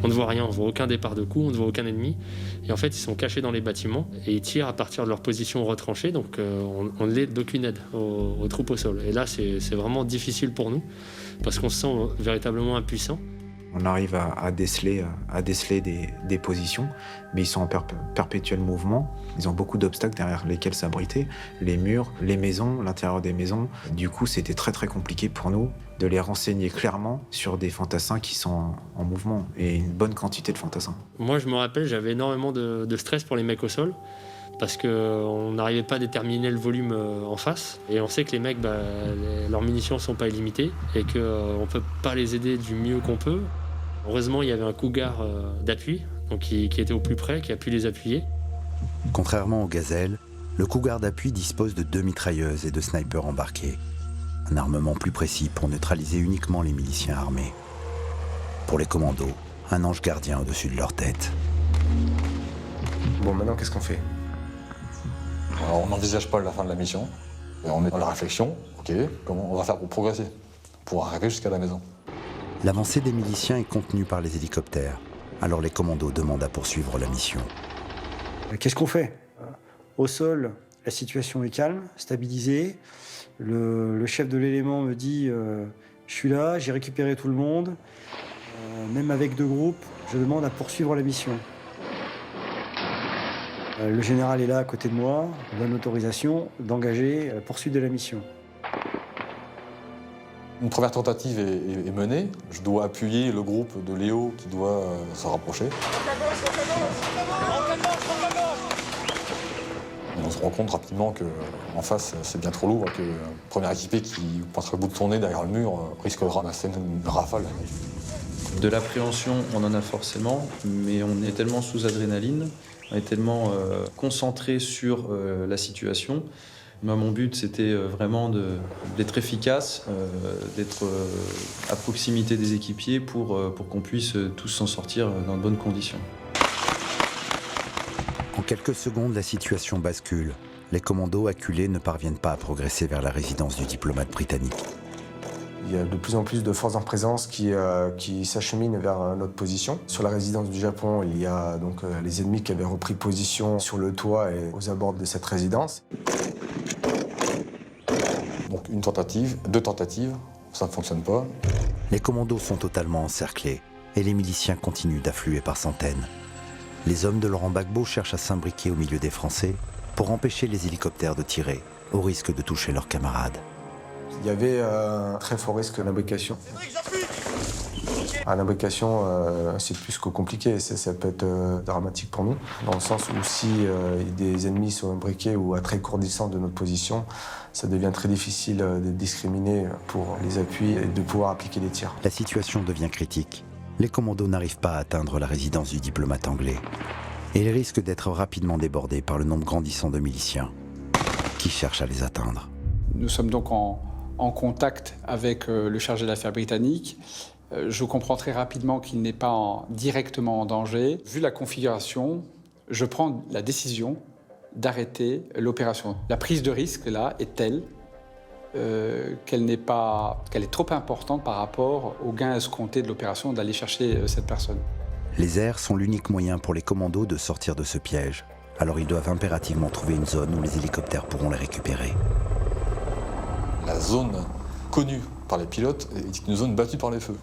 On ne voit rien, on ne voit aucun départ de coup, on ne voit aucun ennemi. Et en fait, ils sont cachés dans les bâtiments et ils tirent à partir de leur position retranchée. Donc on ne l'aide d'aucune aide aux troupes au sol. Et là, c'est vraiment difficile pour nous parce qu'on se sent véritablement impuissant. On arrive à déceler des positions, mais ils sont en perpétuel mouvement. Ils ont beaucoup d'obstacles derrière lesquels s'abriter. Les murs, les maisons, l'intérieur des maisons. Du coup, c'était très très compliqué pour nous de les renseigner clairement sur des fantassins qui sont en mouvement, et une bonne quantité de fantassins. Moi, je me rappelle, j'avais énormément de stress pour les mecs au sol, parce qu'on n'arrivait pas à déterminer le volume en face. Et on sait que les mecs, leurs munitions ne sont pas illimitées et qu'on ne peut pas les aider du mieux qu'on peut. Heureusement, il y avait un cougar d'appui donc qui était au plus près, qui a pu les appuyer. Contrairement aux gazelles, le Cougar d'appui dispose de 2 mitrailleuses et de snipers embarqués. Un armement plus précis pour neutraliser uniquement les miliciens armés. Pour les commandos, un ange gardien au-dessus de leur tête. Bon, maintenant, qu'est-ce qu'on fait? Alors, on n'envisage pas la fin de la mission. Et on est dans la réflexion, ok, comment on va faire pour progresser, pour arriver jusqu'à la maison. L'avancée des miliciens est contenue par les hélicoptères. Alors les commandos demandent à poursuivre la mission. Qu'est-ce qu'on fait? Au sol, la situation est calme, stabilisée. Le chef de l'élément me dit je suis là, j'ai récupéré tout le monde. Même avec 2 groupes, je demande à poursuivre la mission. Le général est là à côté de moi, on donne l'autorisation d'engager la poursuite de la mission. Une première tentative est menée. Je dois appuyer le groupe de Léo qui doit se rapprocher. On se rend compte rapidement qu'en face, c'est bien trop lourd et que le premier équipé qui passerait le bout de son nez derrière le mur risque de ramasser une rafale. De l'appréhension, on en a forcément, mais on est tellement sous adrénaline, on est tellement concentré sur la situation. Moi, mon but, c'était vraiment d'être efficace, d'être à proximité des équipiers pour qu'on puisse tous s'en sortir dans de bonnes conditions. En quelques secondes, la situation bascule. Les commandos acculés ne parviennent pas à progresser vers la résidence du diplomate britannique. Il y a de plus en plus de forces en présence qui s'acheminent vers notre position. Sur la résidence du Japon, il y a donc les ennemis qui avaient repris position sur le toit et aux abords de cette résidence. Donc une tentative, 2 tentatives, ça ne fonctionne pas. Les commandos sont totalement encerclés et les miliciens continuent d'affluer par centaines. Les hommes de Laurent Gbagbo cherchent à s'imbriquer au milieu des Français pour empêcher les hélicoptères de tirer, au risque de toucher leurs camarades. Il y avait un très fort risque d'imbrication. L'imbrication, c'est plus que compliqué, ça peut être dramatique pour nous, dans le sens où si des ennemis sont imbriqués ou à très courte distance de notre position, ça devient très difficile de discriminer pour les appuis et de pouvoir appliquer des tirs. La situation devient critique. Les commandos n'arrivent pas à atteindre la résidence du diplomate anglais. Et ils risquent d'être rapidement débordés par le nombre grandissant de miliciens qui cherchent à les atteindre. Nous sommes donc en contact avec le chargé d'affaires britannique. Je comprends très rapidement qu'il n'est pas directement en danger. Vu la configuration, je prends la décision d'arrêter l'opération. La prise de risque, là, est telle qu'elle est trop importante par rapport au gain escompté de l'opération d'aller chercher cette personne. Les airs sont l'unique moyen pour les commandos de sortir de ce piège. Alors ils doivent impérativement trouver une zone où les hélicoptères pourront les récupérer. La zone connue par les pilotes est une zone battue par les feux,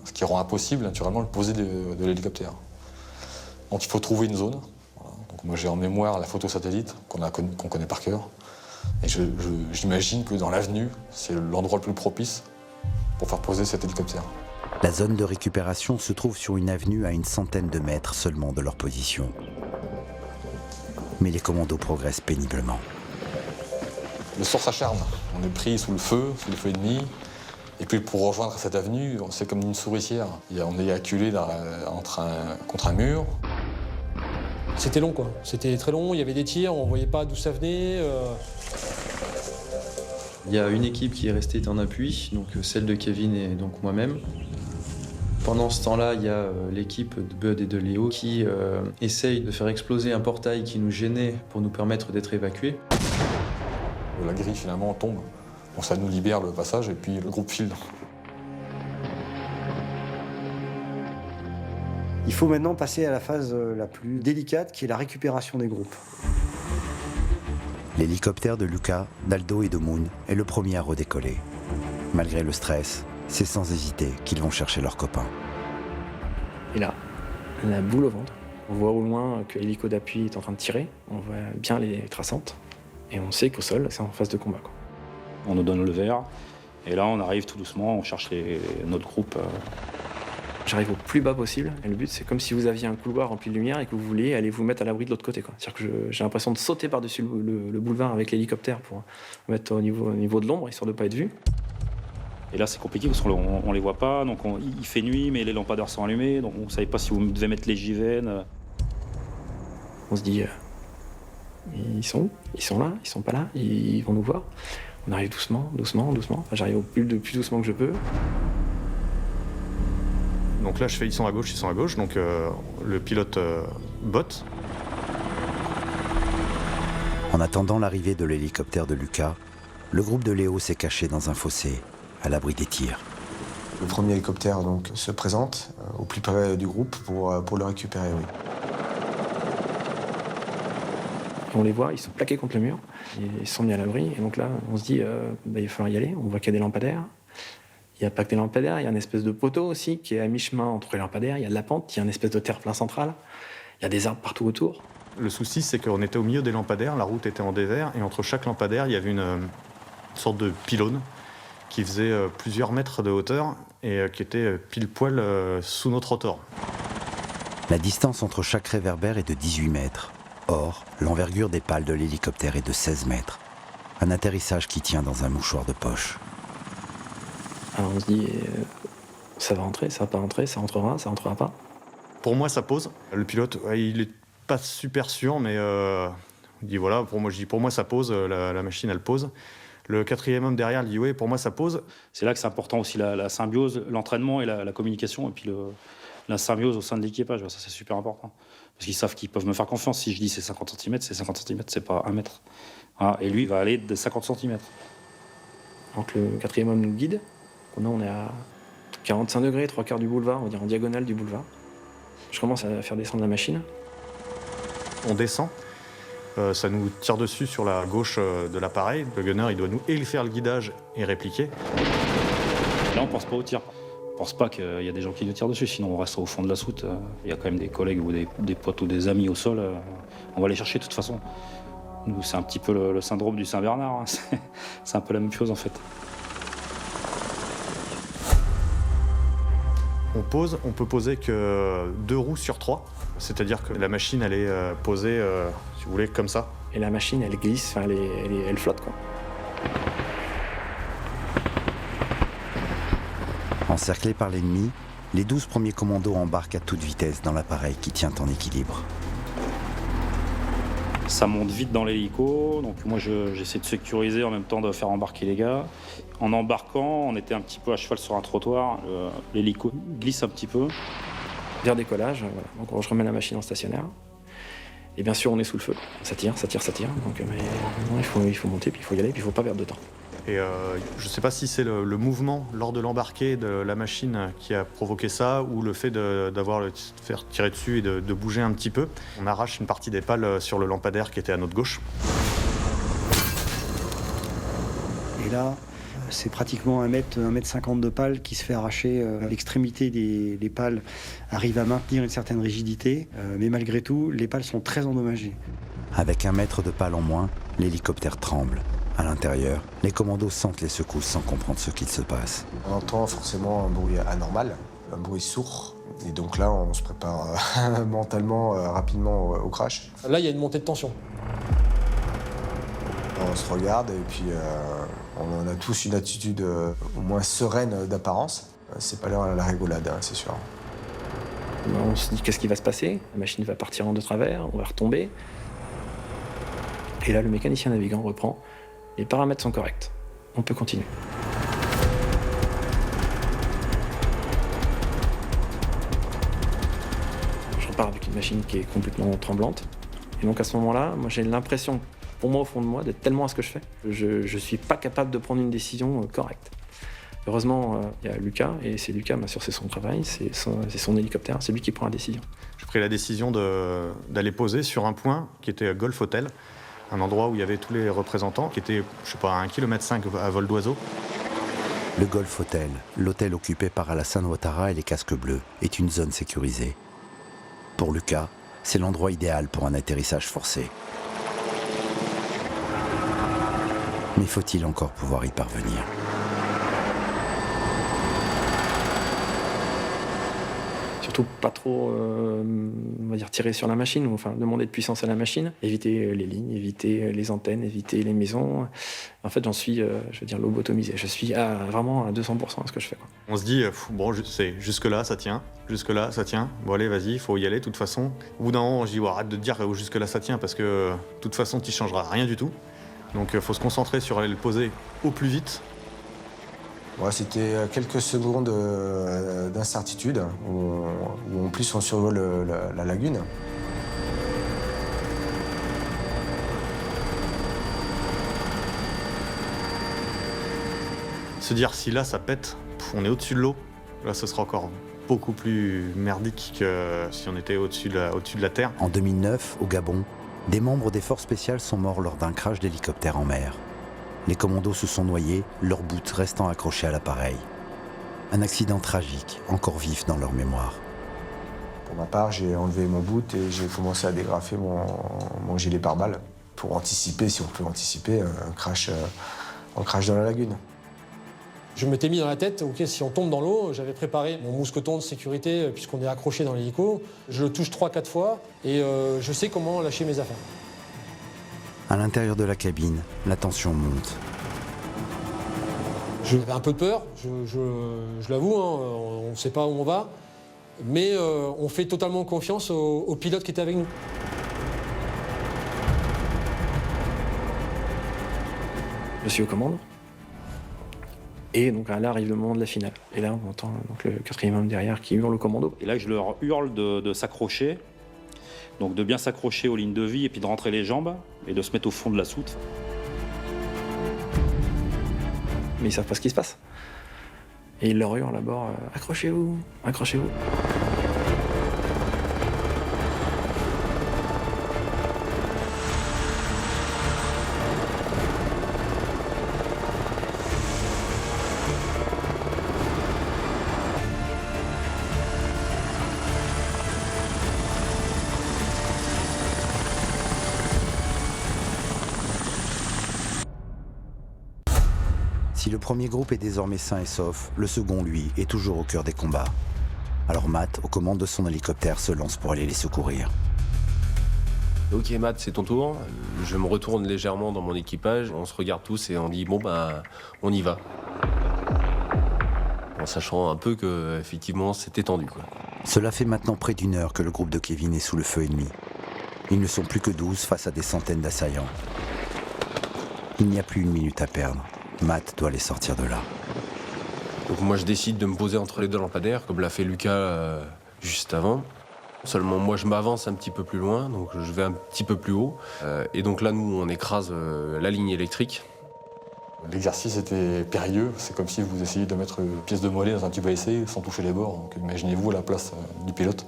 ce qui rend impossible naturellement le poser de l'hélicoptère. Donc il faut trouver une zone. Voilà. Donc moi j'ai en mémoire la photo satellite qu'on connaît par cœur. Et j'imagine que dans l'avenue, c'est l'endroit le plus propice pour faire poser cet hélicoptère. La zone de récupération se trouve sur une avenue à une centaine de mètres seulement de leur position. Mais les commandos progressent péniblement. Le sort s'acharne. On est pris sous le feu ennemi. Et puis pour rejoindre cette avenue, c'est comme une souricière. On est acculé contre un mur. C'était long, quoi. C'était très long, il y avait des tirs, on ne voyait pas d'où ça venait. Il y a une équipe qui est restée en appui, donc celle de Kevin et donc moi-même. Pendant ce temps-là, il y a l'équipe de Bud et de Léo qui essaye de faire exploser un portail qui nous gênait pour nous permettre d'être évacués. La grille finalement tombe, donc ça nous libère le passage et puis le groupe file. Il faut maintenant passer à la phase la plus délicate, qui est la récupération des groupes. L'hélicoptère de Lucas, d'Aldo et de Moon est le premier à redécoller. Malgré le stress, c'est sans hésiter qu'ils vont chercher leurs copains. Et là, la boule au ventre. On voit au loin que l'hélico d'appui est en train de tirer. On voit bien les traçantes. Et on sait qu'au sol, c'est en phase de combat, quoi. On nous donne le verre. Et là, on arrive tout doucement, on cherche notre groupe. J'arrive au plus bas possible. Et le but, c'est comme si vous aviez un couloir rempli de lumière et que vous vouliez aller vous mettre à l'abri de l'autre côté, quoi. C'est-à-dire que j'ai l'impression de sauter par-dessus le boulevard avec l'hélicoptère pour me mettre au niveau de l'ombre, histoire de ne pas être vu. Et là, c'est compliqué parce qu'on les voit pas. Donc il fait nuit, mais les lampadaires sont allumés. Donc on ne savait pas si vous devez mettre les givens. On se dit, Ils sont où? Ils sont là? Ils sont pas là? Ils vont nous voir? On arrive doucement. Enfin, j'arrive au plus doucement que je peux. Donc là, je fais ils sont à gauche. Donc le pilote botte. En attendant l'arrivée de l'hélicoptère de Lucas, le groupe de Léo s'est caché dans un fossé, à l'abri des tirs. Le premier hélicoptère donc, se présente au plus près du groupe pour le récupérer, oui. On les voit, ils sont plaqués contre le mur, ils sont mis à l'abri, et donc là, on se dit, il va falloir y aller, on voit qu'il y a des lampadaires. Il n'y a pas que des lampadaires, il y a une espèce de poteau aussi qui est à mi-chemin entre les lampadaires, il y a de la pente, il y a une espèce de terre-plein central, il y a des arbres partout autour. Le souci, c'est qu'on était au milieu des lampadaires, la route était en désert, et entre chaque lampadaire, il y avait une sorte de pylône qui faisait plusieurs mètres de hauteur et qui était pile poil sous notre rotor. La distance entre chaque réverbère est de 18 mètres. Or, l'envergure des pales de l'hélicoptère est de 16 mètres. Un atterrissage qui tient dans un mouchoir de poche. Alors on se dit, ça va rentrer, ça va pas rentrer, ça rentrera pas. Pour moi, ça pose. Le pilote, il est pas super sûr, mais il dit voilà, pour moi ça pose, la machine elle pose. Le quatrième homme derrière il dit oui, pour moi ça pose. C'est là que c'est important aussi la symbiose, l'entraînement et la communication, et puis la symbiose au sein de l'équipage. Ça, c'est super important. Parce qu'ils savent qu'ils peuvent me faire confiance. Si je dis c'est 50 cm, c'est 50 cm, c'est pas 1 mètre. Ah, et lui, il va aller de 50 cm. Donc le quatrième homme nous guide. On est à 45 degrés, 3/4 du boulevard, on va dire en diagonale du boulevard. Je commence à faire descendre la machine. On descend. Ça nous tire dessus sur la gauche de l'appareil. Le gunner, il doit nous faire le guidage et répliquer. Là, on pense pas au tir. On pense pas qu'il y a des gens qui nous tirent dessus, sinon on reste au fond de la soute. Il y a quand même des collègues ou des potes ou des amis au sol. On va les chercher de toute façon. Nous, c'est un petit peu le syndrome du Saint-Bernard. Hein. C'est un peu la même chose en fait. On peut poser que 2 roues sur 3. C'est-à-dire que la machine, elle est posée, si vous voulez, comme ça. Et la machine, elle glisse, elle flotte, quoi. Encerclés par l'ennemi, les 12 premiers commandos embarquent à toute vitesse dans l'appareil qui tient en équilibre. Ça monte vite dans l'hélico, donc moi j'essaie de sécuriser en même temps de faire embarquer les gars. En embarquant, on était un petit peu à cheval sur un trottoir, l'hélico glisse un petit peu. Vers décollage, voilà. Donc je remets la machine en stationnaire. Et bien sûr, on est sous le feu. Ça tire. Donc, mais non, il faut monter, puis il faut y aller, puis il ne faut pas perdre de temps. Et je ne sais pas si c'est le mouvement lors de l'embarqué de la machine qui a provoqué ça, ou le fait d'avoir le faire tirer dessus et de bouger un petit peu. On arrache une partie des pales sur le lampadaire qui était à notre gauche. Et là, c'est pratiquement 1,50 m de pales qui se fait arracher. L'extrémité des pales arrive à maintenir une certaine rigidité, mais malgré tout, les pales sont très endommagées. Avec 1 mètre de pale en moins, l'hélicoptère tremble. À l'intérieur, les commandos sentent les secousses sans comprendre ce qu'il se passe. On entend forcément un bruit anormal, un bruit sourd. Et donc là, on se prépare mentalement, rapidement au crash. Là, il y a une montée de tension. On se regarde et puis on a tous une attitude au moins sereine d'apparence. C'est pas l'heure à la rigolade, hein, c'est sûr. On se dit qu'est-ce qui va se passer? La machine va partir en de travers, on va retomber. Et là, le mécanicien navigant reprend. Les paramètres sont corrects. On peut continuer. Je repars avec une machine qui est complètement tremblante. Et donc à ce moment-là, moi j'ai l'impression, pour moi au fond de moi, d'être tellement à ce que je fais. Je suis pas capable de prendre une décision correcte. Heureusement, il y a Lucas, et c'est Lucas, bien sûr, c'est son travail, c'est son hélicoptère, c'est lui qui prend la décision. J'ai pris la décision d'aller poser sur un point qui était Golf Hotel, un endroit où il y avait tous les représentants, qui était, je sais pas, à 1,5 km à vol d'oiseau. Le Golf Hotel, l'hôtel occupé par Alassane Ouattara et les casques bleus, est une zone sécurisée. Pour Lucas, c'est l'endroit idéal pour un atterrissage forcé. Mais faut-il encore pouvoir y parvenir ? surtout pas trop, on va dire, tirer sur la machine, enfin demander de puissance à la machine, éviter les lignes, éviter les antennes, éviter les maisons. En fait, j'en suis, je veux dire, lobotomisé. Je suis vraiment à 200% à ce que je fais, quoi. On se dit, bon, jusque-là, ça tient. Jusque-là, ça tient. Bon, allez, vas-y, il faut y aller, de toute façon. Au bout d'un moment, je dis, arrête de te dire jusque-là, ça tient, parce que, de toute façon, tu ne changeras rien du tout. Donc, il faut se concentrer sur aller le poser au plus vite. Ouais, c'était quelques secondes d'incertitude, où en plus on survole la lagune. Se dire, si là, ça pète, on est au-dessus de l'eau, là, ce sera encore beaucoup plus merdique que si on était au-dessus de la terre. En 2009, au Gabon, des membres des forces spéciales sont morts lors d'un crash d'hélicoptère en mer. Les commandos se sont noyés, leurs boots restant accrochés à l'appareil. Un accident tragique, encore vif dans leur mémoire. Pour ma part, j'ai enlevé mon boot et j'ai commencé à dégrafer mon gilet pare-balles pour anticiper, si on peut anticiper, un crash dans la lagune. Je m'étais mis dans la tête, ok, si on tombe dans l'eau, j'avais préparé mon mousqueton de sécurité puisqu'on est accroché dans l'hélico. Je le touche 3-4 fois et je sais comment lâcher mes affaires. À l'intérieur de la cabine, la tension monte. J'avais un peu de peur, je l'avoue, on ne sait pas où on va, mais on fait totalement confiance au pilote qui était avec nous. Je suis aux commandes. Et donc là arrive le moment de la finale. Et là, on entend donc, le 4e homme derrière qui hurle au commando. Et là, je leur hurle de s'accrocher, donc de bien s'accrocher aux lignes de vie et puis de rentrer les jambes et de se mettre au fond de la soute. Mais ils savent pas ce qui se passe. Et ils leur hurlent à bord, accrochez-vous, accrochez-vous. Si le premier groupe est désormais sain et sauf, le second, lui, est toujours au cœur des combats. Alors Matt, aux commandes de son hélicoptère, se lance pour aller les secourir. Ok Matt, c'est ton tour. Je me retourne légèrement dans mon équipage. On se regarde tous et on dit bon ben, on y va. En sachant un peu que effectivement c'était tendu, quoi. Cela fait maintenant près d'1 heure que le groupe de Kevin est sous le feu ennemi. Ils ne sont plus que 12 face à des centaines d'assaillants. Il n'y a plus 1 minute à perdre. Matt doit les sortir de là. Donc moi je décide de me poser entre les deux lampadaires, comme l'a fait Lucas juste avant. Seulement moi je m'avance un petit peu plus loin, donc je vais un petit peu plus haut. Et donc là nous on écrase la ligne électrique. L'exercice était périlleux, c'est comme si vous essayiez de mettre une pièce de mollet dans un tube à essai sans toucher les bords. Donc imaginez-vous à la place du pilote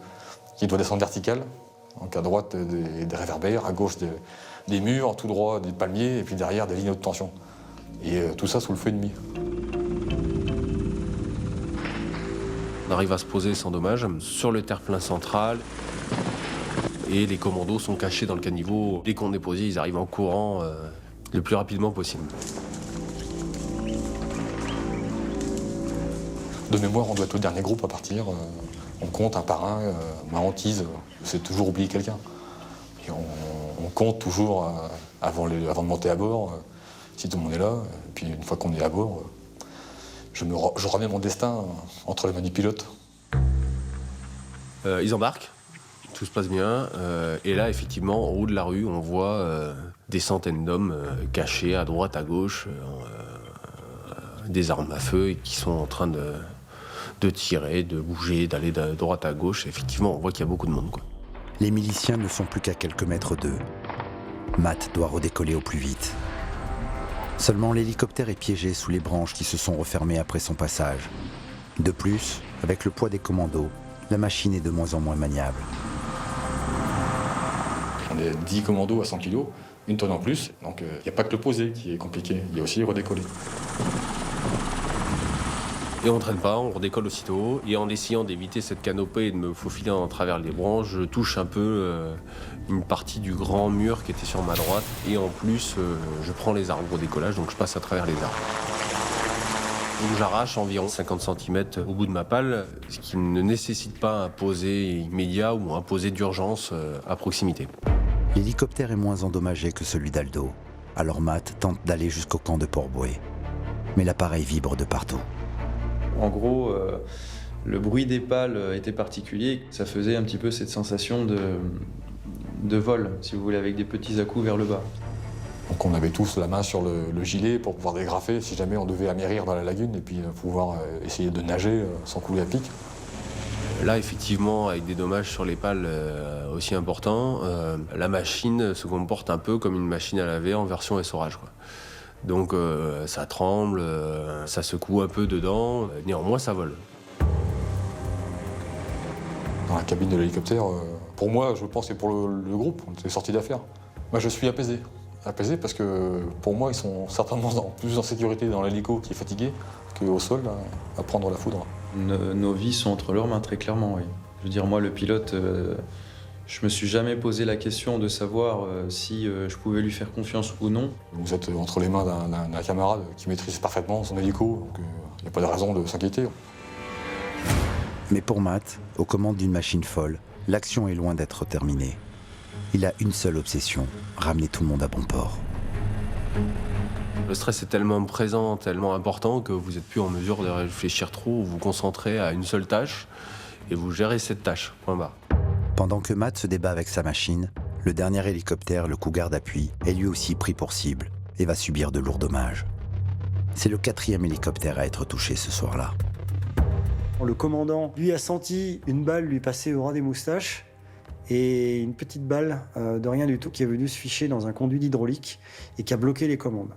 qui doit descendre vertical. Donc à droite des réverbères, à gauche des murs, tout droit des palmiers, et puis derrière des lignes haute tension. Et tout ça sous le feu ennemi. On arrive à se poser sans dommage sur le terre-plein central. Et les commandos sont cachés dans le caniveau. Dès qu'on est posé, ils arrivent en courant le plus rapidement possible. De mémoire, on doit être au dernier groupe à partir. On compte un par un, ma hantise, c'est toujours oublier quelqu'un. Et on compte toujours avant de monter à bord. Si tout le monde est là, et puis une fois qu'on est à bord, je remets mon destin entre les mains du pilote. Ils embarquent, tout se passe bien, et là effectivement, en haut de la rue, on voit des centaines d'hommes cachés à droite, à gauche, des armes à feu, et qui sont en train de tirer, de bouger, d'aller de droite à gauche. Et effectivement, on voit qu'il y a beaucoup de monde, quoi. Les miliciens ne sont plus qu'à quelques mètres d'eux. Matt doit redécoller au plus vite. Seulement l'hélicoptère est piégé sous les branches qui se sont refermées après son passage. De plus, avec le poids des commandos, la machine est de moins en moins maniable. On est 10 commandos à 100 kg, 1 tonne en plus, donc il n'y a pas que le poser qui est compliqué, il y a aussi redécoller. Et on traîne pas, on redécolle aussitôt. Et en essayant d'éviter cette canopée et de me faufiler en travers les branches, je touche un peu une partie du grand mur qui était sur ma droite. Et en plus, je prends les arbres au décollage, donc je passe à travers les arbres. Donc j'arrache environ 50 cm au bout de ma pale, ce qui ne nécessite pas un posé immédiat ou un posé d'urgence à proximité. L'hélicoptère est moins endommagé que celui d'Aldo. Alors Matt tente d'aller jusqu'au camp de Port-Bouët. Mais l'appareil vibre de partout. En gros, le bruit des pales était particulier. Ça faisait un petit peu cette sensation de vol, si vous voulez, avec des petits à-coups vers le bas. Donc on avait tous la main sur le gilet pour pouvoir dégrafer si jamais on devait amérir dans la lagune et puis pouvoir essayer de nager sans couler à pic. Là, effectivement, avec des dommages sur les pales aussi importants, la machine se comporte un peu comme une machine à laver en version essorage, quoi. Donc ça tremble, ça secoue un peu dedans, néanmoins ça vole. Dans la cabine de l'hélicoptère, pour moi, je pense que pour le groupe, on était sortis d'affaires. Moi, je suis apaisé. Apaisé parce que pour moi, ils sont certainement plus en sécurité dans l'hélico qui est fatigué qu'au sol à prendre la foudre. Nos vies sont entre leurs mains, très clairement, oui. Je veux dire, moi, le pilote, je me suis jamais posé la question de savoir si je pouvais lui faire confiance ou non. Vous êtes entre les mains d'un camarade qui maîtrise parfaitement son hélico, donc il n'y a pas de raison de s'inquiéter. Mais pour Matt, aux commandes d'une machine folle, l'action est loin d'être terminée. Il a une seule obsession, ramener tout le monde à bon port. Le stress est tellement présent, tellement important que vous n'êtes plus en mesure de réfléchir trop, vous vous concentrez à une seule tâche et vous gérez cette tâche, point barre. Pendant que Matt se débat avec sa machine, le dernier hélicoptère, le Cougar d'appui, est lui aussi pris pour cible et va subir de lourds dommages. C'est le 4e hélicoptère à être touché ce soir-là. Le commandant, lui, a senti une balle lui passer au ras des moustaches et une petite balle de rien du tout qui est venue se ficher dans un conduit hydraulique et qui a bloqué les commandes.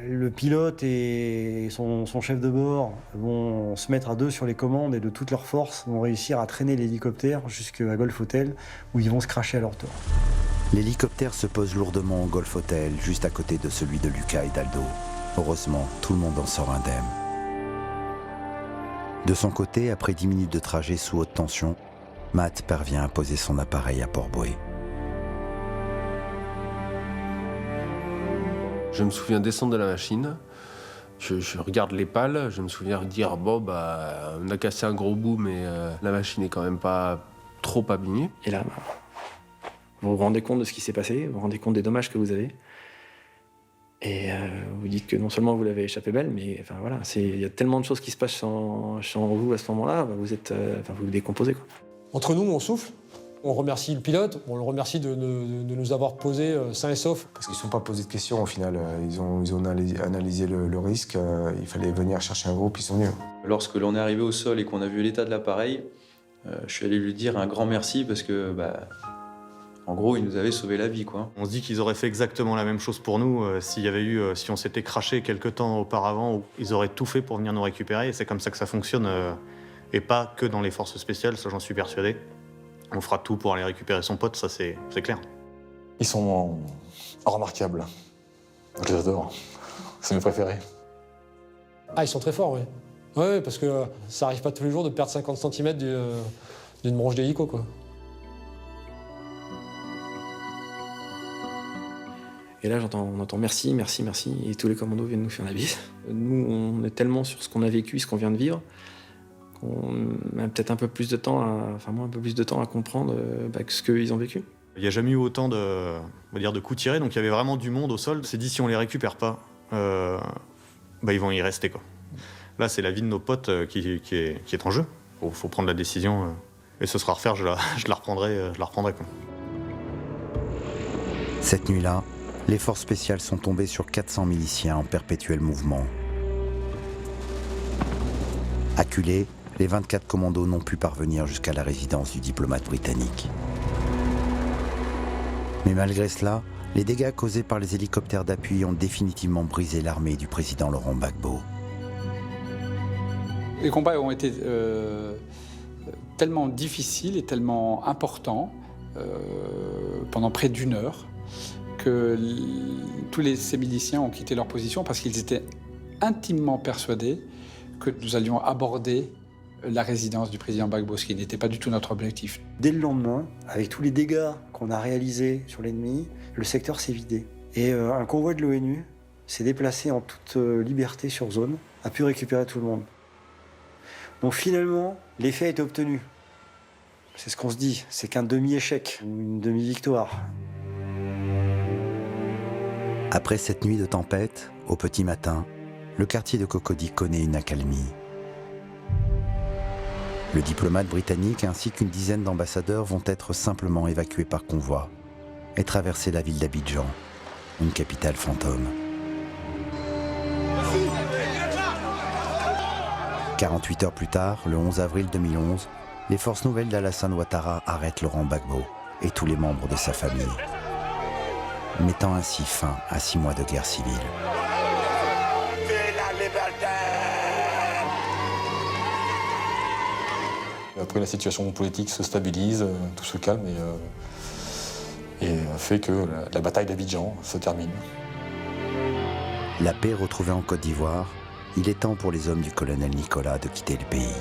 Le pilote et son chef de bord vont se mettre à deux sur les commandes et de toute leur force vont réussir à traîner l'hélicoptère jusqu'à Golf Hotel où ils vont se cracher à leur tour. L'hélicoptère se pose lourdement au Golf Hotel, juste à côté de celui de Lucas et d'Aldo. Heureusement, tout le monde en sort indemne. De son côté, après 10 minutes de trajet sous haute tension, Matt parvient à poser son appareil à Port-Bouët. Je me souviens descendre de la machine, je regarde les pales, je me souviens dire bon bah on a cassé un gros bout mais la machine est quand même pas trop abîmée. Et là, vous vous rendez compte de ce qui s'est passé, vous vous rendez compte des dommages que vous avez. Et vous dites que non seulement vous l'avez échappé belle, mais enfin voilà, il y a tellement de choses qui se passent en vous à ce moment-là, vous vous décomposez, quoi. Entre nous, on souffle. On remercie le pilote, on le remercie de nous avoir posé sains et saufs. Parce qu'ils ne se sont pas posés de questions au final, ils ont analysé le risque, il fallait venir chercher un groupe, ils sont venus. Lorsque l'on est arrivé au sol et qu'on a vu l'état de l'appareil, je suis allé lui dire un grand merci parce que, en gros, il nous avait sauvé la vie, quoi. On se dit qu'ils auraient fait exactement la même chose pour nous si on s'était craché quelque temps auparavant, ils auraient tout fait pour venir nous récupérer. Et c'est comme ça que ça fonctionne, et pas que dans les forces spéciales, ça j'en suis persuadé. On fera tout pour aller récupérer son pote, ça c'est clair. Ils sont remarquables. Je les adore. C'est mes préférés. Ah, ils sont très forts, oui. Oui, parce que ça arrive pas tous les jours de perdre 50 cm d'une branche d'hélico, quoi. Et là, on entend merci, merci, merci, et tous les commandos viennent nous faire la bise. Nous, on est tellement sur ce qu'on a vécu, ce qu'on vient de vivre, qu'on a peut-être un peu plus de temps, moi un peu plus de temps à comprendre que ce qu'ils ont vécu. Il n'y a jamais eu autant de coups tirés, donc il y avait vraiment du monde au sol. C'est dit, si on les récupère pas, ils vont y rester, quoi. Là, c'est la vie de nos potes qui est en jeu. Faut prendre la décision, et ce sera à refaire, je la reprendrai, quoi. Cette nuit-là, les forces spéciales sont tombées sur 400 miliciens en perpétuel mouvement. Acculés, les 24 commandos n'ont pu parvenir jusqu'à la résidence du diplomate britannique. Mais malgré cela, les dégâts causés par les hélicoptères d'appui ont définitivement brisé l'armée du président Laurent Gbagbo. Les combats ont été tellement difficiles et tellement importants pendant près d'1 heure que tous ces miliciens ont quitté leur position parce qu'ils étaient intimement persuadés que nous allions aborder la résidence du président Gbagbo, ce qui n'était pas du tout notre objectif. Dès le lendemain, avec tous les dégâts qu'on a réalisés sur l'ennemi, le secteur s'est vidé. Et un convoi de l'ONU s'est déplacé en toute liberté sur zone a pu récupérer tout le monde. Donc finalement, l'effet a été obtenu. C'est ce qu'on se dit, c'est qu'un demi-échec, ou une demi-victoire. Après cette nuit de tempête, au petit matin, le quartier de Cocody connaît une accalmie. Le diplomate britannique ainsi qu'une dizaine d'ambassadeurs vont être simplement évacués par convoi et traverser la ville d'Abidjan, une capitale fantôme. 48 heures plus tard, le 11 avril 2011, les forces nouvelles d'Alassane Ouattara arrêtent Laurent Gbagbo et tous les membres de sa famille, mettant ainsi fin à 6 mois de guerre civile. Après, la situation politique se stabilise, tout se calme et fait que la bataille d'Abidjan se termine. La paix retrouvée en Côte d'Ivoire, il est temps pour les hommes du colonel Nicolas de quitter le pays.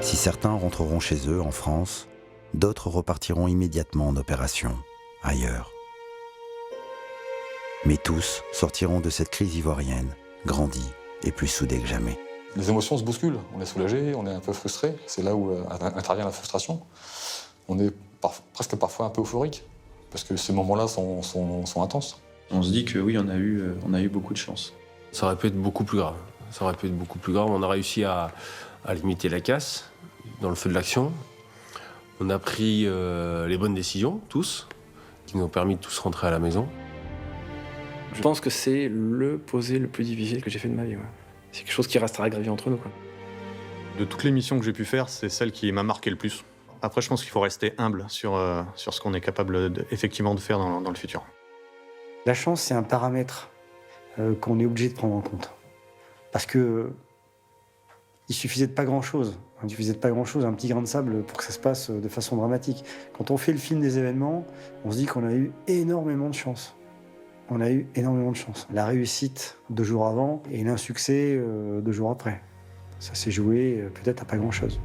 Si certains rentreront chez eux en France, d'autres repartiront immédiatement en opération, ailleurs. Mais tous sortiront de cette crise ivoirienne, grandis et plus soudés que jamais. Les émotions se bousculent, on est soulagé, on est un peu frustré, c'est là où intervient la frustration. On est presque parfois un peu euphorique, parce que ces moments-là sont intenses. On se dit que oui, on a eu beaucoup de chance. Ça aurait pu être beaucoup plus grave. Ça aurait pu être beaucoup plus grave. On a réussi à limiter la casse dans le feu de l'action. On a pris les bonnes décisions, tous, qui nous ont permis de tous rentrer à la maison. Je pense que c'est le posé le plus difficile que j'ai fait de ma vie. Ouais. C'est quelque chose qui restera gravé entre nous, quoi. De toutes les missions que j'ai pu faire, c'est celle qui m'a marqué le plus. Après, je pense qu'il faut rester humble sur ce qu'on est capable effectivement de faire dans le futur. La chance, c'est un paramètre qu'on est obligé de prendre en compte. Parce que il suffisait de pas grand-chose. Il suffisait de pas grand-chose, un petit grain de sable pour que ça se passe de façon dramatique. Quand on fait le film des événements, on se dit qu'on a eu énormément de chance. On a eu énormément de chance. La réussite 2 jours avant et l'insuccès 2 jours après. Ça s'est joué peut-être à pas grand-chose.